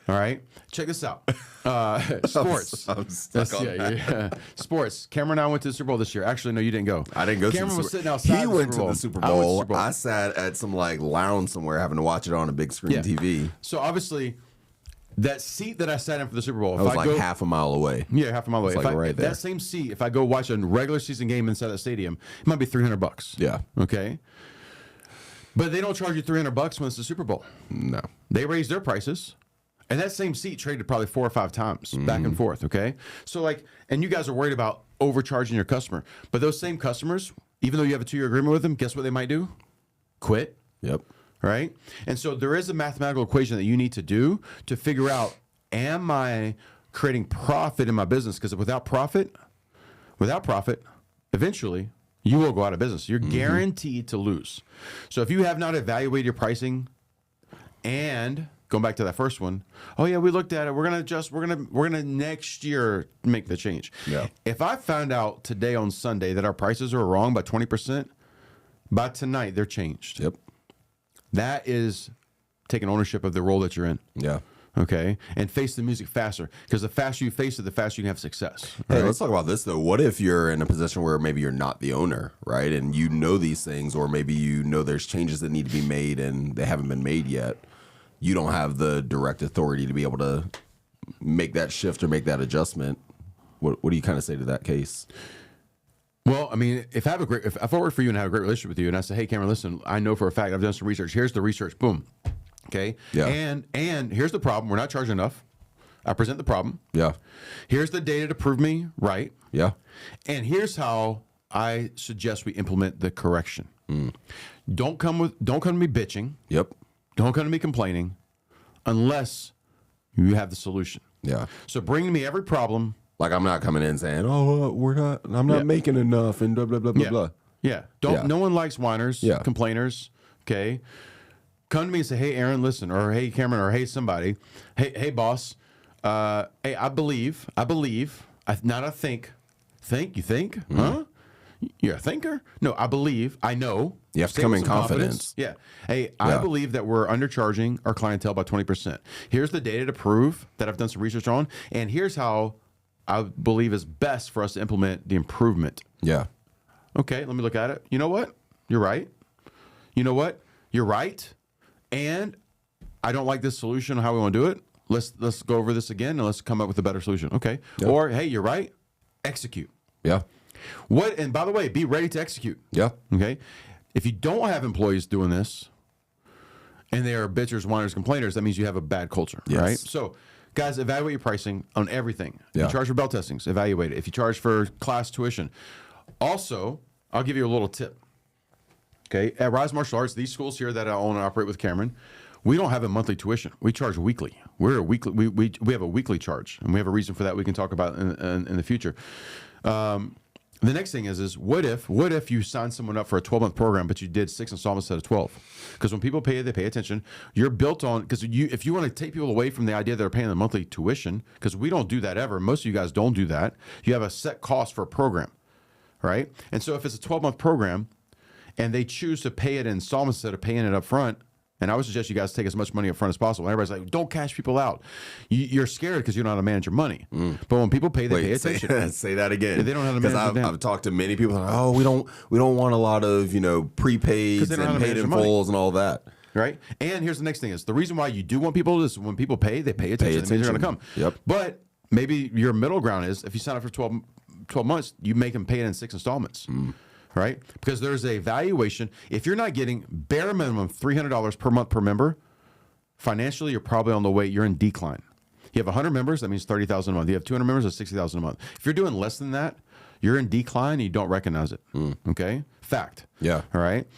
Speaker 2: All right. Check this out. Sports.
Speaker 3: I'm stuck on that.
Speaker 2: Yeah. Sports. Cameron and I went to the Super Bowl this year. Actually, no, you didn't go.
Speaker 3: I didn't go.
Speaker 2: Cameron
Speaker 3: to the
Speaker 2: was
Speaker 3: Super
Speaker 2: sitting outside.
Speaker 3: He
Speaker 2: the
Speaker 3: went
Speaker 2: Super
Speaker 3: to
Speaker 2: Bowl.
Speaker 3: the Super
Speaker 2: I went to the
Speaker 3: Bowl.
Speaker 2: Super Bowl.
Speaker 3: I sat at some like lounge somewhere having to watch it on a big screen TV.
Speaker 2: So obviously, that seat that I sat in for the Super Bowl,
Speaker 3: I was like half a mile away.
Speaker 2: Yeah, half a mile away.
Speaker 3: It's like right there.
Speaker 2: That same seat, if I go watch a regular season game inside the stadium, it might be $300.
Speaker 3: Yeah.
Speaker 2: Okay. But they don't charge you $300 when it's the Super Bowl.
Speaker 3: No.
Speaker 2: They raise their prices. And that same seat traded probably 4 or 5 times back and forth, okay? So like, and you guys are worried about overcharging your customer. But those same customers, even though you have a 2-year agreement with them, guess what they might do? Quit.
Speaker 3: Yep.
Speaker 2: Right? And so there is a mathematical equation that you need to do to figure out, am I creating profit in my business? Because without profit, eventually you will go out of business. You're guaranteed to lose. So if you have not evaluated your pricing and going back to that first one, oh yeah, we looked at it. We're gonna adjust. We're gonna next year make the change.
Speaker 3: Yeah.
Speaker 2: If I found out today on Sunday that our prices are wrong by 20%, by tonight they're changed.
Speaker 3: Yep.
Speaker 2: That is taking ownership of the role that you're in.
Speaker 3: Yeah.
Speaker 2: Okay. And face the music faster, because the faster you face it, the faster you can have success.
Speaker 3: Hey,
Speaker 2: right?
Speaker 3: let's talk about this though. What if you're in a position where maybe you're not the owner, right? And you know these things, or maybe you know there's changes that need to be made and they haven't been made yet. You don't have the direct authority to be able to make that shift or make that adjustment. What do you kind of say to that case?
Speaker 2: Well, I mean, if I work for you and I have a great relationship with you, and I say, hey, Cameron, listen, I know for a fact I've done some research. Here's the research. Boom. Okay.
Speaker 3: Yeah.
Speaker 2: And here's the problem. We're not charging enough. I present the problem.
Speaker 3: Yeah.
Speaker 2: Here's the data to prove me right.
Speaker 3: Yeah.
Speaker 2: And here's how I suggest we implement the correction. Don't come to me bitching.
Speaker 3: Yep.
Speaker 2: Don't come to me complaining unless you have the solution.
Speaker 3: Yeah.
Speaker 2: So bring me every problem.
Speaker 3: Like I'm not coming in saying, I'm not making enough and blah, blah, blah, blah,
Speaker 2: Yeah.
Speaker 3: blah.
Speaker 2: Yeah.
Speaker 3: Yeah.
Speaker 2: No one likes whiners,
Speaker 3: Yeah.
Speaker 2: complainers. Okay. Come to me and say, hey, Aaron, listen, or hey, Cameron, or hey, somebody. Hey, boss. Hey, I believe, not a think. Think? You think? Huh? You're a thinker? No, I believe, I know.
Speaker 3: You have to
Speaker 2: Say
Speaker 3: come
Speaker 2: with
Speaker 3: in
Speaker 2: some
Speaker 3: confidence.
Speaker 2: Yeah. Hey, I
Speaker 3: Yeah.
Speaker 2: believe that we're undercharging our clientele by 20%. Here's the data to prove that I've done some research on, and here's how I believe is best for us to implement the improvement.
Speaker 3: Yeah.
Speaker 2: Okay, let me look at it. You know what? You're right. You know what? You're right. And I don't like this solution on how we want to do it. Let's go over this again and let's come up with a better solution. Okay.
Speaker 3: Yeah.
Speaker 2: Or hey, you're right. Execute.
Speaker 3: Yeah.
Speaker 2: What? And by the way, be ready to execute.
Speaker 3: Yeah.
Speaker 2: Okay. If you don't have employees doing this, and they are bitchers, whiners, complainers, that means you have a bad culture,
Speaker 3: Yes.
Speaker 2: right? So, guys, evaluate your pricing on everything. If
Speaker 3: Yeah.
Speaker 2: you charge for bell testings, evaluate it. If you charge for class tuition, also, I'll give you a little tip. Okay, at Rise Martial Arts, these schools here that I own and operate with Cameron, we don't have a monthly tuition. We charge weekly. We're a weekly. We have a weekly charge, and we have a reason for that. We can talk about in the future. The next thing is what if you sign someone up for a 12-month program, but you did 6 installments instead of 12? Because when people pay, they pay attention. You're built on, because if you want to take people away from the idea that they're paying the monthly tuition, because we don't do that ever. Most of you guys don't do that. You have a set cost for a program, right? And so if it's a 12-month program and they choose to pay it in installments instead of paying it up front, and I would suggest you guys take as much money up front as possible. And everybody's like, don't cash people out. You're scared because you don't know how to manage your money. But when people pay, they pay attention.
Speaker 3: Say that again.
Speaker 2: They don't know how to manage their
Speaker 3: I've talked to many people. Like, oh, we don't want a lot of prepaids
Speaker 2: 'Cause they don't know how
Speaker 3: and
Speaker 2: to
Speaker 3: paid
Speaker 2: manage
Speaker 3: in
Speaker 2: their money.
Speaker 3: fulls and all that.
Speaker 2: Right? And here's the next thing is the reason why you do want people is when people pay, they pay attention. That means they're going to come.
Speaker 3: Yep.
Speaker 2: But maybe your middle ground is if you sign up for 12 months, you make them pay it in 6 installments. Right? Because there's a valuation. If you're not getting bare minimum $300 per month per member, financially, you're probably on the way. You're in decline. You have 100 members, that means $30,000 a month. You have 200 members, that's $60,000 a month. If you're doing less than that, you're in decline and you don't recognize it. Okay? Fact.
Speaker 3: Yeah.
Speaker 2: All right?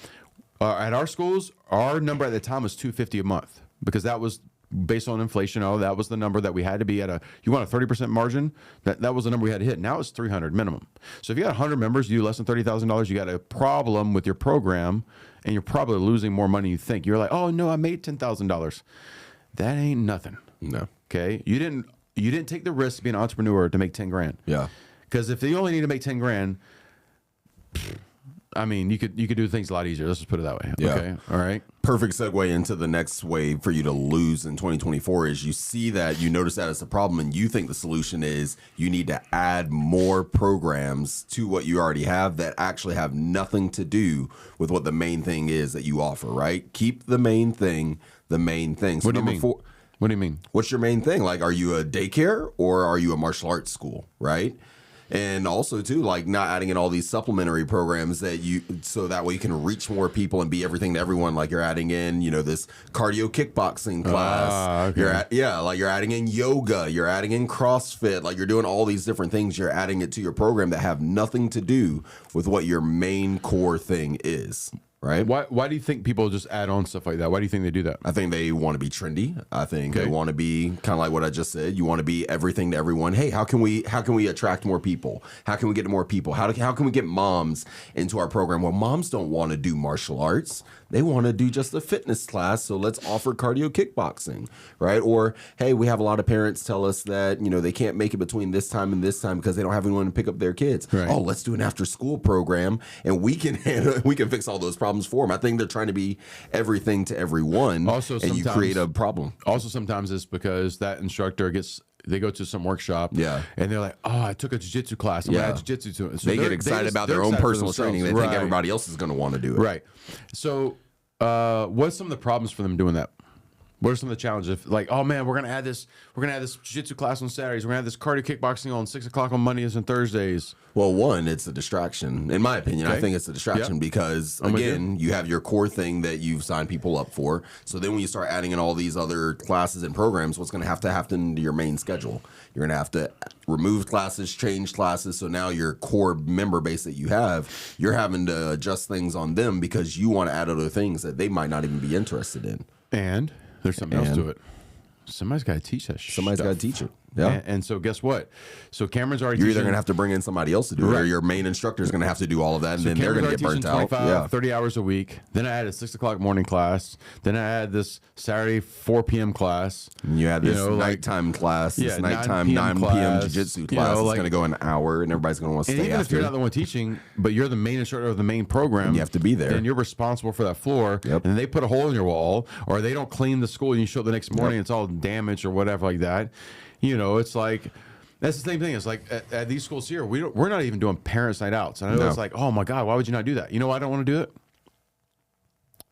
Speaker 2: At our schools, our number at the time was $250 a month because that was based on inflation. Oh, that was the number that we had to be at. You want a 30% margin? That was the number we had to hit. Now it's 300 minimum. So if you got 100 members, you do less than $30,000, you got a problem with your program, and you're probably losing more money than you think. You're like, oh no, I made $10,000. That ain't nothing.
Speaker 3: No.
Speaker 2: Okay, you didn't take the risk to be an entrepreneur to make 10 grand.
Speaker 3: Yeah.
Speaker 2: Because if you only need to make 10 grand, I mean, you could do things a lot easier. Let's just put it that way.
Speaker 3: Yeah.
Speaker 2: Okay. All right.
Speaker 3: Perfect segue into the next way for you to lose in 2024 is you see that, you notice that as a problem, and you think the solution is you need to add more programs to what you already have that actually have nothing to do with what the main thing is that you offer, right? Keep the main thing the main thing. So
Speaker 2: what do you mean? What do you mean?
Speaker 3: What's your main thing? Like, are you a daycare or are you a martial arts school, right? And also, too, like not adding in all these supplementary programs that so that way you can reach more people and be everything to everyone. Like you're adding in, this cardio kickboxing class.
Speaker 2: Okay.
Speaker 3: You're adding in yoga. You're adding in CrossFit. Like you're doing all these different things. You're adding it to your program that have nothing to do with what your main core thing is. Right?
Speaker 2: Why do you think people just add on stuff like that? Why do you think they do that?
Speaker 3: I think they want to be trendy. I think they want to be kind of like what I just said. You want to be everything to everyone. Hey, how can we attract more people? How can we get more people? How can we get moms into our program? Well, moms don't want to do martial arts. They want to do just a fitness class. So let's offer cardio kickboxing, right? Or, hey, we have a lot of parents tell us that, they can't make it between this time and this time because they don't have anyone to pick up their kids.
Speaker 2: Right.
Speaker 3: Oh, let's do an after school program and we can fix all those problems for them. I think they're trying to be everything to everyone.
Speaker 2: Also,
Speaker 3: and you create a problem.
Speaker 2: Also, sometimes it's because that instructor they go to some workshop, and they're like, "Oh, I took a jiu-jitsu class. I'm gonna add jiu-jitsu to it." So
Speaker 3: they get excited about their own personal training. They think everybody else is going to want to do it.
Speaker 2: Right. So, what's some of the problems for them doing that? What are some of the challenges? Like, oh man, we're gonna add this jiu-jitsu class on Saturdays. We're gonna have this cardio kickboxing on 6 o'clock on Mondays and Thursdays.
Speaker 3: Well, one, it's a distraction. In my opinion, I think it's a distraction because, again, you have your core thing that you've signed people up for. So then when you start adding in all these other classes and programs, what's going to have to happen to your main schedule? You're going to have to remove classes, change classes. So now your core member base that you have, you're having to adjust things on them because you want to add other things that they might not even be interested in.
Speaker 2: And there's something else to it. Somebody's got to teach that shit.
Speaker 3: Somebody's got to teach it. Yeah.
Speaker 2: And so guess what? So Cameron's already
Speaker 3: You're either going to have to bring in somebody else to do it, or your main instructor is going to have to do all of that, and then they're going to get burnt out.
Speaker 2: 30 hours a week. Then I had a 6 o'clock morning class. Then I had this Saturday 4 p.m. class.
Speaker 3: And you had this nighttime class, this nighttime 9 p.m. jiu-jitsu class. It's going to go an hour, and everybody's going to want to stay
Speaker 2: even
Speaker 3: after.
Speaker 2: If you're not the one teaching, but you're the main instructor of the main program,
Speaker 3: and you have to be there.
Speaker 2: And you're responsible for that floor.
Speaker 3: Yep.
Speaker 2: And they put a hole in your wall, or they don't clean the school, and you show up the next morning, it's all damaged or whatever like that. It's like, that's the same thing. It's like at these schools here, we're not even doing parents' night outs. And I know it's like, oh my God, why would you not do that? You know why I don't want to do it?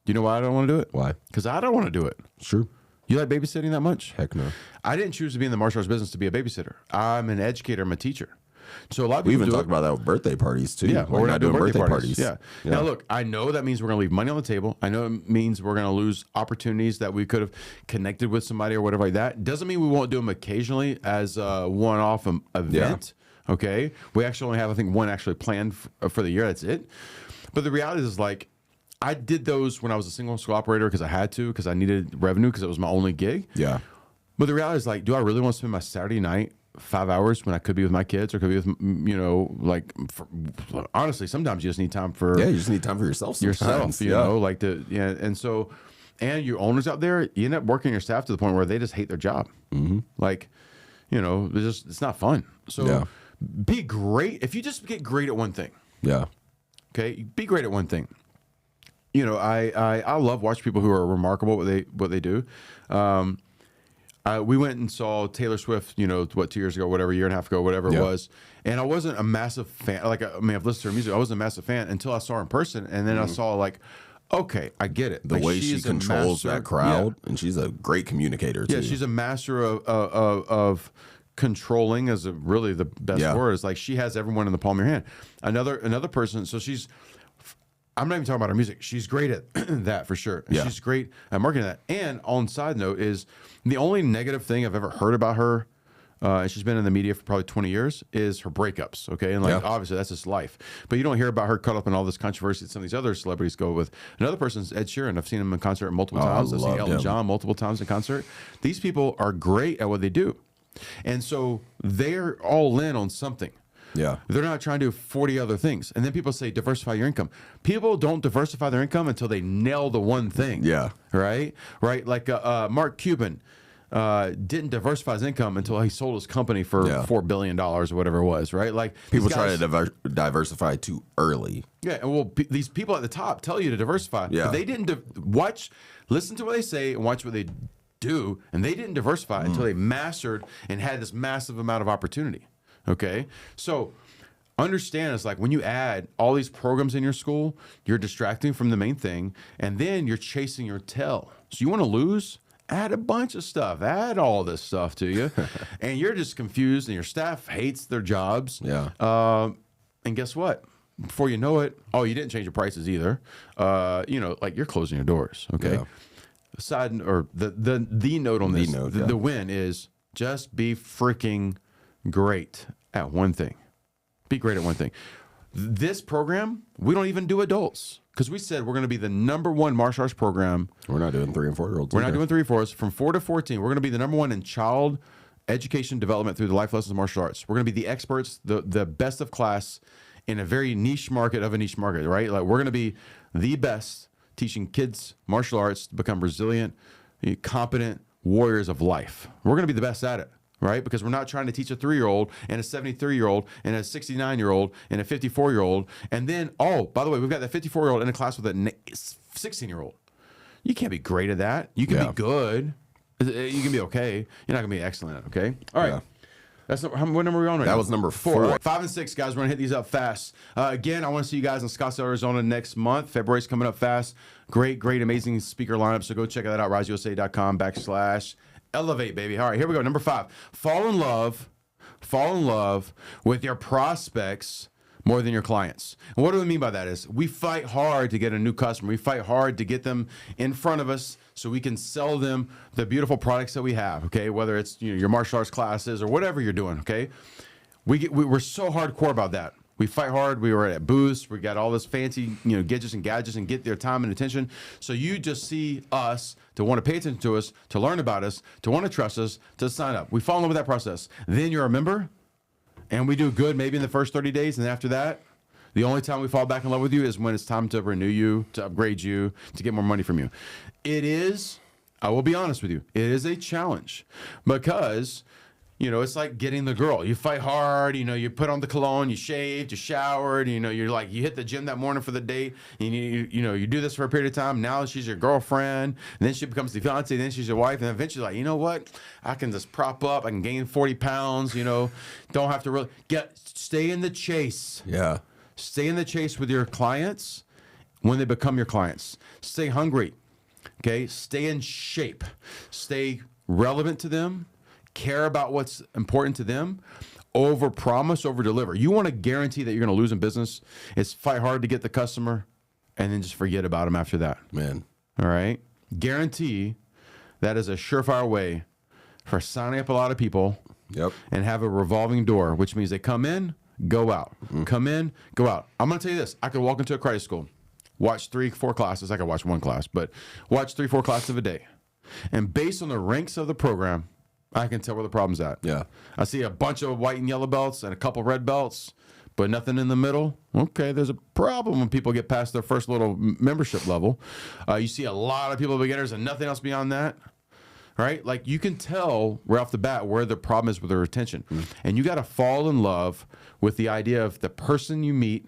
Speaker 2: Do you know why I don't want to do it?
Speaker 3: Why?
Speaker 2: Because I don't want to do it.
Speaker 3: True.
Speaker 2: You like babysitting that much?
Speaker 3: Heck no.
Speaker 2: I didn't choose to be in the martial arts business to be a babysitter. I'm an educator. I'm a teacher. So a lot of people
Speaker 3: we even talked about that with birthday parties too.
Speaker 2: Yeah,
Speaker 3: we're not doing birthday parties.
Speaker 2: Yeah. Now look, I know that means we're going to leave money on the table. I know it means we're going to lose opportunities that we could have connected with somebody or whatever like that. Doesn't mean we won't do them occasionally as a one-off event. Yeah. Okay, we actually only have, I think, one actually planned for the year. That's it. But the reality is, like, I did those when I was a single school operator because I had to, because I needed revenue, because it was my only gig.
Speaker 3: Yeah.
Speaker 2: But the reality is, like, do I really want to spend my Saturday night 5 hours when I could be with my kids, or could be with, honestly, sometimes you just need time for
Speaker 3: you just need time for yourself.
Speaker 2: Sometimes. And your owners out there, you end up working your staff to the point where they just hate their job.
Speaker 3: Mm-hmm.
Speaker 2: Like, it's not fun. So be great. If you just get great at one thing, okay, be great at one thing. I love watching people who are remarkable at what they do. We went and saw Taylor Swift, 2 years ago, whatever, year and a half ago, whatever it was. And I wasn't a massive fan. I've listened to her music. I wasn't a massive fan until I saw her in person. And then I saw, like, okay, I get it.
Speaker 3: The way she controls that crowd, and she's a great communicator, too.
Speaker 2: Yeah, she's a master of controlling, is really the best word. Is like she has everyone in the palm of your hand. Another person, so I'm not even talking about her music. She's great at that for sure. Yeah. She's great at marketing that. And on side note is the only negative thing I've ever heard about her and she's been in the media for probably 20 years, is her breakups, okay? And obviously that's just life. But you don't hear about her caught up in all this controversy that some of these other celebrities go with. Another person's Ed Sheeran. I've seen him in concert multiple times. I've seen Elton John multiple times in concert. These people are great at what they do. And so they're all in on something.
Speaker 3: Yeah.
Speaker 2: They're not trying to do 40 other things. And then people say, diversify your income. People don't diversify their income until they nail the one thing.
Speaker 3: Yeah.
Speaker 2: Right? Like Mark Cuban didn't diversify his income until he sold his company for $4 billion or whatever it was, right? Like
Speaker 3: people try to diversify too early.
Speaker 2: Yeah, well, these people at the top tell you to diversify.
Speaker 3: Yeah.
Speaker 2: But they didn't listen to what they say and watch what they do, and they didn't diversify until they mastered and had this massive amount of opportunity. Okay? So understand, it's like when you add all these programs in your school, you're distracting from the main thing, and then you're chasing your tail. So you want to lose? Add a bunch of stuff. Add all this stuff to you. And you're just confused, and your staff hates their jobs.
Speaker 3: Yeah.
Speaker 2: And guess what? Before you know it, you didn't change your prices either. Like you're closing your doors. Okay.
Speaker 3: Yeah.
Speaker 2: Side or the note on this, the win is just be freaking great at one thing. Be great at one thing. This program, we don't even do adults. Because we said we're going to be the #1 martial arts program.
Speaker 3: We're not doing 3 and 4-year-olds.
Speaker 2: We're not doing 3 and 4s. From 4 to 14, we're going to be the #1 in child education development through the life lessons of martial arts. We're going to be the experts, the best of class in a very niche market of a niche market, right? Like we're going to be the best teaching kids martial arts to become resilient, competent warriors of life. We're going to be the best at it. Right? Because we're not trying to teach a 3-year-old and a 73-year-old and a 69-year-old and a 54-year-old. And then, by the way, we've got that 54-year-old in a class with a 16-year-old. You can't be great at that. You can be good. You can be okay. You're not going to be excellent at it, okay? All right. That's what number are we on right now?
Speaker 3: That was number 4.
Speaker 2: 5 and 6, guys. We're going to hit these up fast. Again, I want to see you guys in Scottsdale, Arizona next month. February's coming up fast. Great, amazing speaker lineup. So go check that out, riseusa.com/elevate, baby. All right, here we go. Number 5. Fall in love with your prospects more than your clients. And what do we mean by that is we fight hard to get a new customer. We fight hard to get them in front of us so we can sell them the beautiful products that we have, okay? Whether it's your martial arts classes or whatever you're doing, okay? We're so hardcore about that. We fight hard. We were at booths. We got all this fancy, gadgets and get their time and attention. So you just see us to want to pay attention to us, to learn about us, to want to trust us, to sign up. We fall in love with that process. Then you're a member, and we do good maybe in the first 30 days. And after that, the only time we fall back in love with you is when it's time to renew you, to upgrade you, to get more money from you. It is, I will be honest with you, it is a challenge because it's like getting the girl. You fight hard, you put on the cologne, you shaved, you showered, you hit the gym that morning for the date, and you do this for a period of time. Now she's your girlfriend, and then she becomes the fiance, then she's your wife, and eventually like, you know what? I can just prop up, I can gain 40 pounds, don't have to really stay in the chase.
Speaker 3: Yeah.
Speaker 2: Stay in the chase with your clients when they become your clients. Stay hungry. Okay? Stay in shape. Stay relevant to them. Care about what's important to them. Over promise, over deliver. You want to guarantee that you're going to lose in business. It's fight hard to get the customer and then just forget about them after that.
Speaker 3: Man.
Speaker 2: All right? Guarantee that is a surefire way for signing up a lot of people.
Speaker 3: Yep.
Speaker 2: And have a revolving door, which means they come in, go out. Come in, go out. I'm going to tell you this. I could walk into a karate school, watch 3-4 classes. I could watch 1 class, but watch 3-4 classes a day. And based on the ranks of the program, I can tell where the problem's at.
Speaker 3: Yeah.
Speaker 2: I see a bunch of white and yellow belts and a couple red belts, but nothing in the middle. Okay, there's a problem when people get past their first little membership level. You see a lot of people beginners and nothing else beyond that. Right? Like you can tell right off the bat where the problem is with their retention. And you got to fall in love with the idea of the person you meet,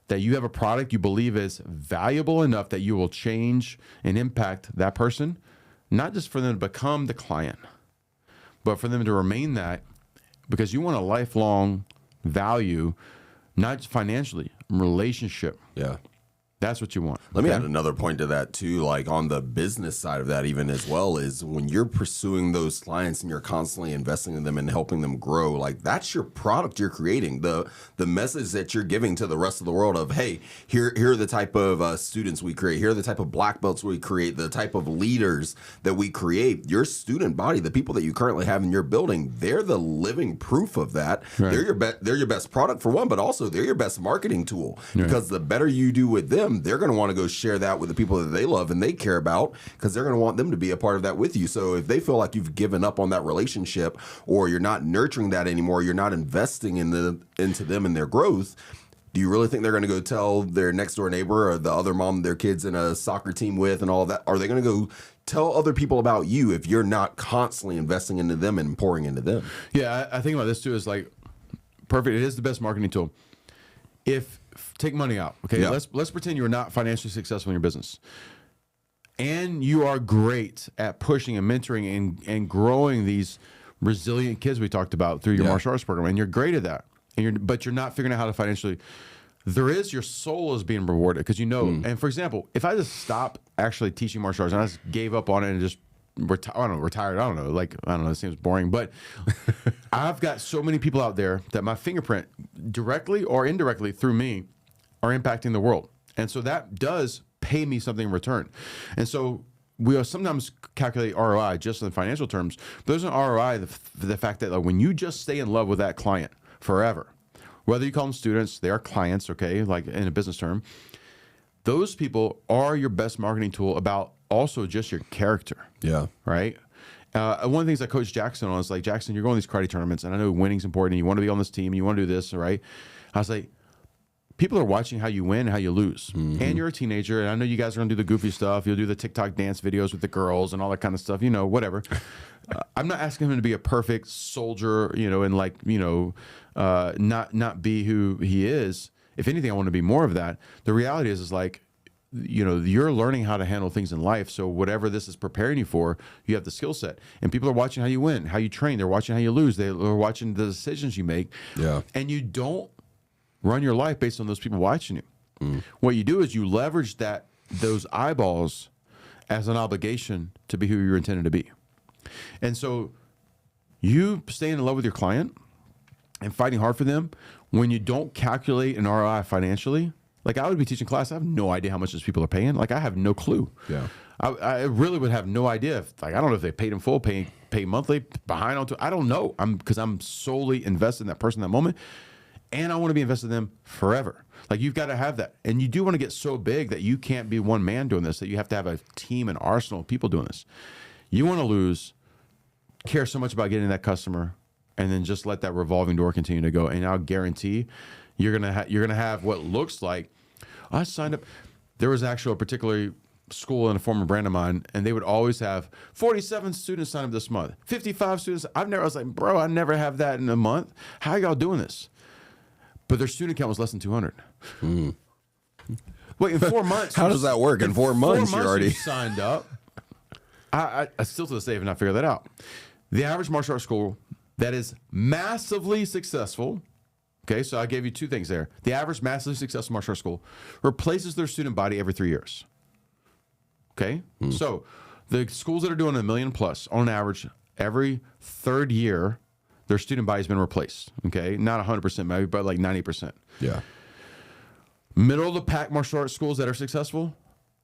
Speaker 2: that you have a product you believe is valuable enough that you will change and impact that person, not just for them to become the client, but for them to remain that, because you want a lifelong value, not just financially, relationship.
Speaker 3: Yeah.
Speaker 2: That's what you want.
Speaker 3: Let me add another point to that too, like on the business side of that even as well, is when you're pursuing those clients and you're constantly investing in them and helping them grow, like that's your product you're creating. The message that you're giving to the rest of the world of, hey, here are the type of students we create, here are the type of black belts we create, the type of leaders that we create. Your student body, the people that you currently have in your building, they're the living proof of that. Right. They're your best product for one, but also they're your best marketing tool, because the better you do with them, they're going to want to go share that with the people that they love and they care about, because they're going to want them to be a part of that with you. So if they feel like you've given up on that relationship, or you're not nurturing that anymore, you're not investing into them and their growth, do you really think they're going to go tell their next door neighbor or the other mom their kids in a soccer team with and all that? Are they going to go tell other people about you if you're not constantly investing into them and pouring into them?
Speaker 2: Yeah, I think about this too, is like, perfect. It is the best marketing tool. Take money out, okay? Yeah. Let's pretend you're not financially successful in your business, and you are great at pushing and mentoring and growing these resilient kids we talked about through your martial arts program, and you're great at that. But you're not figuring out how to financially. Your soul is being rewarded, because And for example, if I just stop actually teaching martial arts and I just gave up on it and just retired. I don't know. It seems boring, but I've got so many people out there that my fingerprint, directly or indirectly through me, are impacting the world. And so that does pay me something in return. And so we sometimes calculate ROI just in financial terms, but there's an ROI, the fact that when you just stay in love with that client forever, whether you call them students, they are clients, okay, like in a business term, those people are your best marketing tool about also just your character. Yeah. Right? One of the things I coached Jackson on is like, Jackson, you're going to these karate tournaments, and I know winning's important, and you want to be on this team, and you want to do this, right? I was like, people are watching how you win and how you lose. Mm-hmm. And you're a teenager, and I know you guys are going to do the goofy stuff. You'll do the TikTok dance videos with the girls and all that kind of stuff, whatever. I'm not asking him to be a perfect soldier, and not be who he is. If anything, I want to be more of that. The reality is like, you're learning how to handle things in life. So whatever this is preparing you for, you have the skill set. And people are watching how you win, how you train. They're watching how you lose. They're watching the decisions you make. Yeah. And you don't run your life based on those people watching you. Mm. What you do is you leverage those eyeballs as an obligation to be who you're intended to be. And so you staying in love with your client and fighting hard for them when you don't calculate an ROI financially. Like, I would be teaching class, I have no idea how much those people are paying. Like, I have no clue. Yeah, I really would have no idea. I don't know if they paid in full, pay monthly, behind on. I don't know. Because I'm solely invested in that person in that moment, and I want to be invested in them forever. Like, you've got to have that, and you do want to get so big that you can't be one man doing this. That you have to have a team, an arsenal of people doing this. You want to care so much about getting that customer, and then just let that revolving door continue to go. And I'll guarantee you're gonna have what looks like. I signed up. There was actually a particular school and a former brand of mine, and they would always have 47 students sign up this month, 55 students. I was like, bro, I never have that in a month. How are y'all doing this? But their student count was less than 200. Mm. Wait, in 4 months.
Speaker 3: How does that work? In 4 months, you're already
Speaker 2: signed up. I still to this day have not figured that out. The average martial arts school that is massively successful. Okay, so I gave you two things there. The average massively successful martial arts school replaces their student body every 3 years. Okay, so the schools that are doing $1 million plus, on average, every third year, their student body has been replaced. Okay, not 100% maybe, but like 90%. Yeah. Middle of the pack martial arts schools that are successful,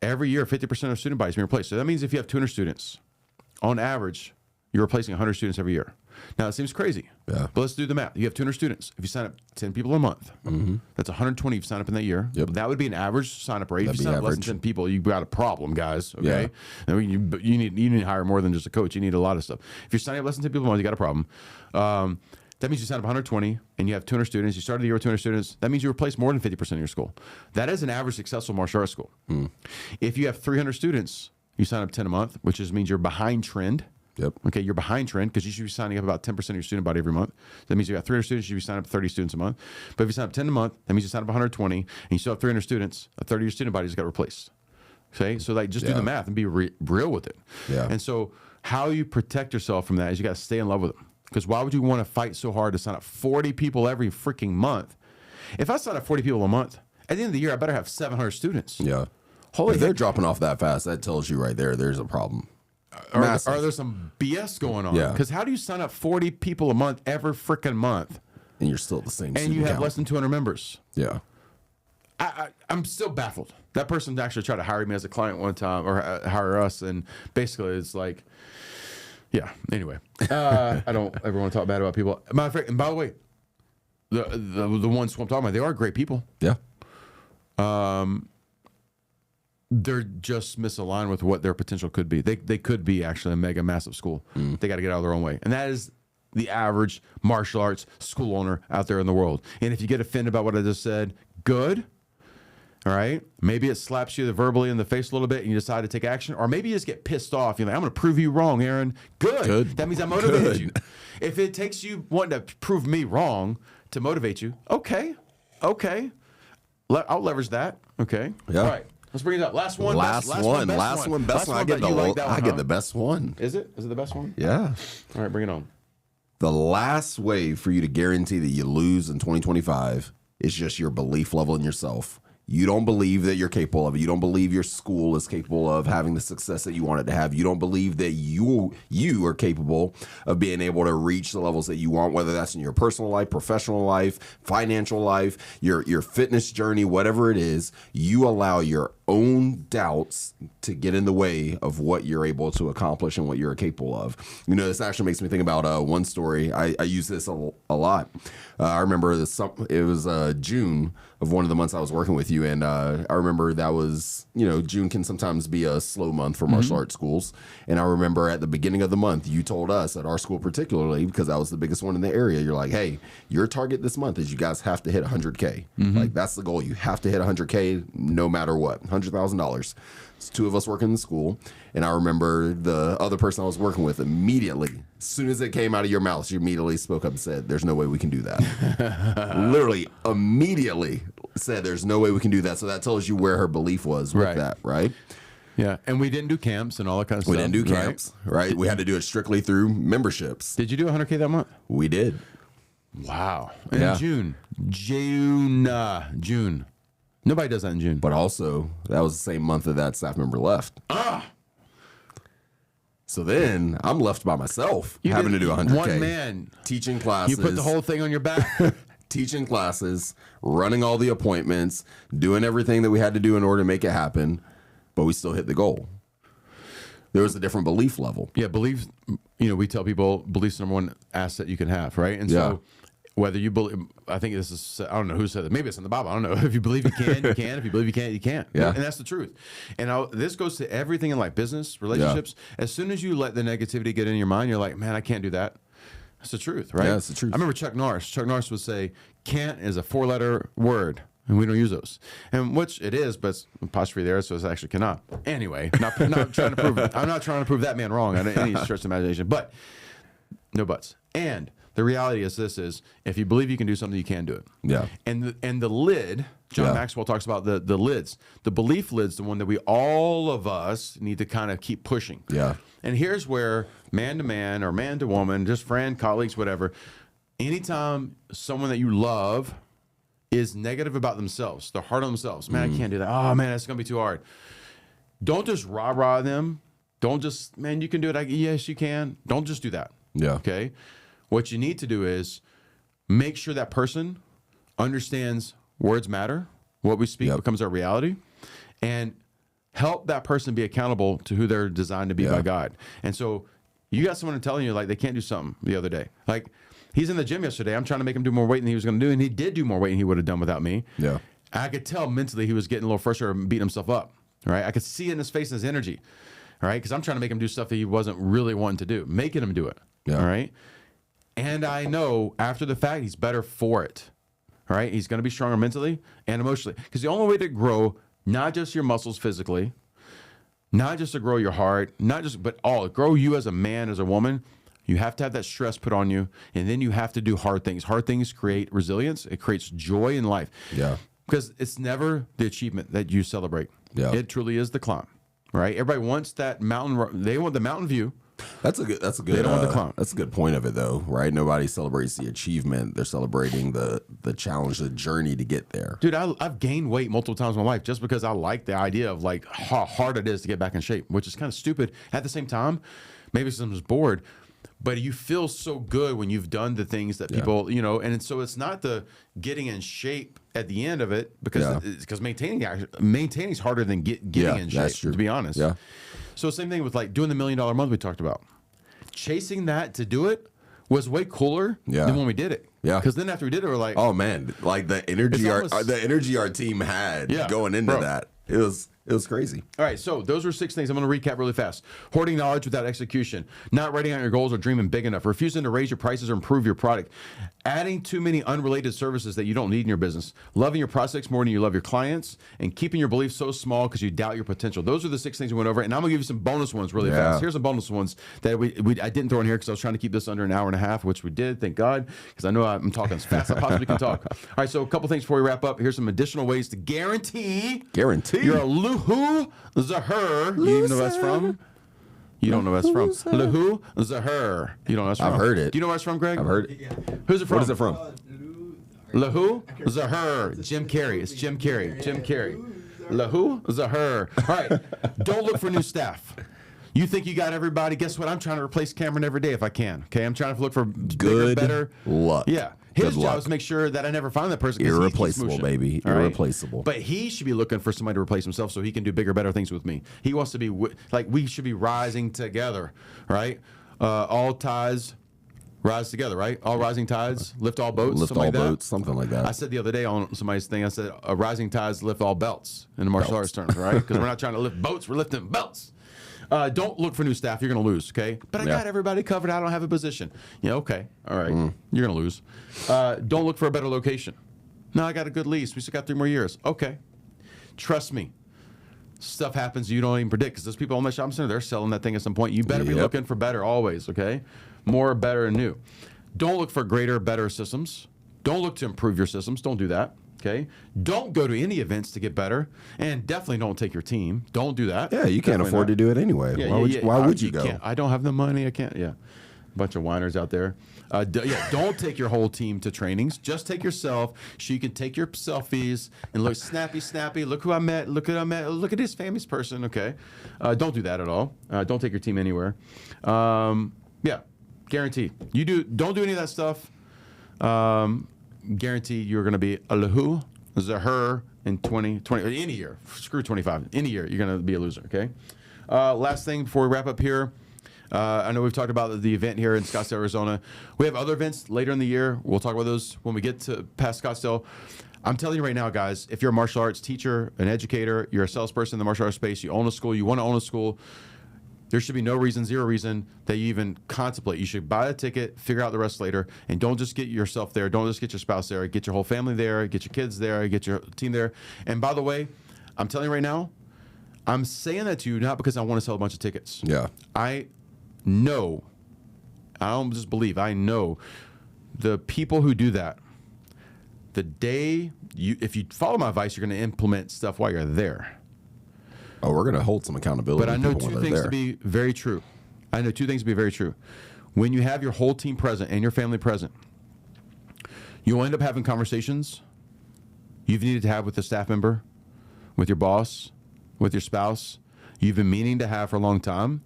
Speaker 2: every year 50% of student body has been replaced. So that means if you have 200 students, on average, you're replacing 100 students every year. Now, it seems crazy, but let's do the math. You have 200 students. If you sign up 10 people a month, that's 120 if you sign up in that year. Yep. That would be an average sign-up rate. If you sign up less than 10 people, you've got a problem, guys, okay? Yeah. And you need to hire more than just a coach. You need a lot of stuff. If you're signing up less than 10 people a month, you got a problem. That means you sign up 120 and you have 200 students. You started the year with 200 students. That means you replace more than 50% of your school. That is an average successful martial arts school. If you have 300 students, you sign up 10 a month, which means you're behind trend. Yep. Okay, you're behind trend because you should be signing up about 10% of your student body every month. That means you got 300 students, you should be signing up 30 students a month. But if you sign up 10 a month, that means you sign up 120, and you still have 300 students. A third of your student body just got replaced. Okay, so like just do the math and be real with it. Yeah. And so how you protect yourself from that is you got to stay in love with them. Because why would you want to fight so hard to sign up 40 people every freaking month? If I sign up 40 people a month At the end of the year, I better have 700 students.
Speaker 3: Yeah.
Speaker 2: Holy
Speaker 3: If they're
Speaker 2: heck.
Speaker 3: dropping off that fast, that tells you right there's a problem.
Speaker 2: Are there some BS going on?
Speaker 3: Yeah.
Speaker 2: Because how do you sign up 40 people a month every freaking month?
Speaker 3: And you're still at the same
Speaker 2: And you have
Speaker 3: count.
Speaker 2: less than 200 members.
Speaker 3: Yeah.
Speaker 2: I'm still baffled. That person actually tried to hire me as a client one time, or hire us, and basically it's like, yeah. Anyway, I don't ever want to talk bad about people. And by the way, the ones who I'm talking about, they are great people.
Speaker 3: Yeah.
Speaker 2: They're just misaligned with what their potential could be. They could be actually a mega massive school. They got to get out of their own way, and that is the average martial arts school owner out there in the world. And if you get offended about what I just said, good. All right. Maybe it slaps you verbally in the face a little bit and you decide to take action. Or maybe you just get pissed off. You're like, I'm going to prove you wrong, Aaron. Good. That means I motivated you. If it takes you wanting to prove me wrong to motivate you, okay. I'll leverage that. Okay.
Speaker 3: Yeah.
Speaker 2: All right. Let's bring it up. Last one.
Speaker 3: Last one. I get the best one.
Speaker 2: Is it the best one?
Speaker 3: Yeah.
Speaker 2: All right. Bring it on.
Speaker 3: The last way for you to guarantee that you lose in 2025 is just your belief level in yourself. You don't believe that you're capable of it. You don't believe your school is capable of having the success that you wanted to have. You don't believe that you are capable of being able to reach the levels that you want, whether that's in your personal life, professional life, financial life, your fitness journey, whatever it is. You allow your own doubts to get in the way of what you're able to accomplish and what you're capable of. You know, this actually makes me think about one story. I use this a lot. I remember this. It was June of one of the months I was working with you, and I remember that was, June can sometimes be a slow month for martial arts schools. And I remember at the beginning of the month, you told us at our school particularly, because I was the biggest one in the area, you're like, hey, your target this month is you guys have to hit 100K. Like, that's the goal. You have to hit 100K no matter what. $100,000. It's two of us working in the school, and I remember the other person I was working with immediately, as soon as it came out of your mouth, you immediately spoke up and said, there's no way we can do that. Literally immediately said there's no way we can do that. So that tells you where her belief was with that, right?
Speaker 2: Yeah, and we didn't do camps and all that kind of stuff.
Speaker 3: We didn't do camps, right? We had to do it strictly through memberships.
Speaker 2: Did you do 100K that month?
Speaker 3: We did.
Speaker 2: Wow. In June. Nobody does that in June.
Speaker 3: But also, that was the same month that staff member left. So then I'm left by myself having to do 100K.
Speaker 2: One man.
Speaker 3: Teaching classes.
Speaker 2: You put the whole thing on your back.
Speaker 3: Teaching classes, running all the appointments, doing everything that we had to do in order to make it happen, but we still hit the goal. There was a different belief level.
Speaker 2: Yeah, belief, we tell people belief's the number one asset you can have, right? And so whether you believe, I think this is, I don't know who said it. Maybe it's in the Bible. I don't know. If you believe you can, you can. If you believe you can't, you can't.
Speaker 3: Yeah.
Speaker 2: And that's the truth. And this goes to everything in like business, relationships. Yeah. As soon as you let the negativity get in your mind, you're like, man, I can't do that. That's the truth, right?
Speaker 3: Yeah, that's the truth.
Speaker 2: I remember Chuck Norris. Chuck Norris would say, can't is a 4-letter word. And we don't use those, and which it is, but it's apostrophe there, so it's actually cannot. Anyway, not trying to prove. I'm not trying to prove that man wrong on any stretch of imagination, but no buts. And the reality is, if you believe you can do something, you can do it.
Speaker 3: Yeah.
Speaker 2: And the lid, John Maxwell talks about the lids. The belief lid's the one that all of us need to kind of keep pushing.
Speaker 3: Yeah.
Speaker 2: And here's where man to man or man to woman, just friend, colleagues, whatever. Anytime someone that you love is negative about themselves, they're hard on themselves. Man, I can't do that. Oh, man, it's going to be too hard. Don't just rah-rah them. Don't just, man, you can do it. Yes, you can. Don't just do that.
Speaker 3: Yeah.
Speaker 2: Okay? What you need to do is make sure that person understands words matter. What we speak becomes our reality. And help that person be accountable to who they're designed to be by God. And so you got someone telling you, like, they can't do something the other day. Like, he's in the gym yesterday. I'm trying to make him do more weight than he was going to do, and he did do more weight than he would have done without me.
Speaker 3: Yeah.
Speaker 2: I could tell mentally he was getting a little frustrated and beating himself up. Right? I could see it in his face and his energy. All right? Because I'm trying to make him do stuff that he wasn't really wanting to do, making him do it.
Speaker 3: Yeah.
Speaker 2: All right? And I know after the fact, he's better for it. All right? He's going to be stronger mentally and emotionally. Because the only way to grow, not just your muscles physically, not just to grow your heart, but grow you as a man, as a woman, you have to have that stress put on you, and then you have to do hard things. Hard things create resilience. It creates joy in life.
Speaker 3: Yeah.
Speaker 2: Because it's never the achievement that you celebrate.
Speaker 3: Yeah.
Speaker 2: It truly is the climb, right? Everybody wants that mountain. They want the mountain view,
Speaker 3: That's a good that's a good point of it though, right? Nobody celebrates the achievement. They're celebrating the challenge, the journey to get there.
Speaker 2: Dude, I've gained weight multiple times in my life just because I like the idea of like how hard it is to get back in shape, which is kind of stupid. At the same time, maybe someone's bored, but you feel so good when you've done the things that people, and so it's not the getting in shape at the end of it because maintaining is harder than getting in shape,
Speaker 3: that's true.
Speaker 2: to be honest.
Speaker 3: Yeah.
Speaker 2: So same thing with like doing the $1 million month we talked about. Chasing that to do it was way cooler than when we did it.
Speaker 3: Yeah.
Speaker 2: Because then after we did it, we're like,
Speaker 3: oh man, like the energy our team had going into that. It was crazy.
Speaker 2: All right, so those are 6 things. I'm going to recap really fast. Hoarding knowledge without execution. Not writing out your goals or dreaming big enough. Refusing to raise your prices or improve your product. Adding too many unrelated services that you don't need in your business. Loving your prospects more than you love your clients. And keeping your beliefs so small because you doubt your potential. Those are the 6 things we went over. And I'm going to give you some bonus ones really fast. Here's some bonus ones that I didn't throw in here because I was trying to keep this under an hour and a half, which we did, thank God, because I know I'm talking as fast as I possibly can talk. All right, so a couple things before we wrap up. Here's some additional ways to guarantee you're a Luhu Zahur. You even know where that's from? You don't know where that's from. Luhu Zahur. You don't know where that's from.
Speaker 3: I've heard it.
Speaker 2: Do you know where that's from, Greg?
Speaker 3: I've heard it.
Speaker 2: Who's it from?
Speaker 3: What is it from?
Speaker 2: Lahu Zahur. Jim Carrey. It's Jim Carrey. Jim Carrey. Lahu Zahur. All right. Don't look for new staff. You think you got everybody? Guess what? I'm trying to replace Cameron every day if I can. Okay, I'm trying to look for bigger, better
Speaker 3: luck.
Speaker 2: Yeah. His job is to make sure that I never find that person.
Speaker 3: Irreplaceable, baby. Irreplaceable.
Speaker 2: Right? But he should be looking for somebody to replace himself so he can do bigger, better things with me. He wants to be like we should be rising together, right? All tides rise together, right? All rising tides lift all boats.
Speaker 3: Lift all boats, something like that.
Speaker 2: I said the other day on somebody's thing, I said rising tides lift all belts in the martial arts terms, right? Because we're not trying to lift boats, we're lifting belts. Don't look for new staff. You're going to lose, okay? But I got everybody covered. I don't have a position. Yeah, okay. All right. You're going to lose. Don't look for a better location. No, I got a good lease. We still got 3 more years. Okay. Trust me. Stuff happens you don't even predict because those people on the shopping center, they're selling that thing at some point. You better be looking for better always, okay? More, better, and new. Don't look for greater, better systems. Don't look to improve your systems. Don't do that. Okay. Don't go to any events to get better, and definitely don't take your team. Don't do that.
Speaker 3: Yeah, you can't afford to do it anyway. Why would you go?
Speaker 2: I don't have the money. I can't. Yeah, bunch of whiners out there. Don't take your whole team to trainings. Just take yourself, so you can take your selfies and look snappy. Look who I met. Look at this famous person. Okay. Don't do that at all. Don't take your team anywhere. Guarantee. Don't do any of that stuff. Guarantee you're going to be a lahu, zahur in 2020, any year. Screw 25. Any year, you're going to be a loser, okay? Last thing before we wrap up here. I know we've talked about the event here in Scottsdale, Arizona. We have other events later in the year. We'll talk about those when we get to past Scottsdale. I'm telling you right now, guys, if you're a martial arts teacher, an educator, you're a salesperson in the martial arts space, you own a school, you want to own a school, there should be zero reason that you even contemplate. You should buy a ticket, figure out the rest later, and don't just get yourself there. Don't just get your spouse there. Get your whole family there. Get your kids there. Get your team there. And by the way, I'm telling you right now, I'm saying that to you not because I want to sell a bunch of tickets.
Speaker 3: Yeah.
Speaker 2: I know, I don't just believe, I know the people who do that, the day, if you follow my advice, you're going to implement stuff while you're there.
Speaker 3: Oh, we're going to hold some accountability.
Speaker 2: But I know 2 things to be very true. When you have your whole team present and your family present, you'll end up having conversations you've needed to have with a staff member, with your boss, with your spouse, you've been meaning to have for a long time,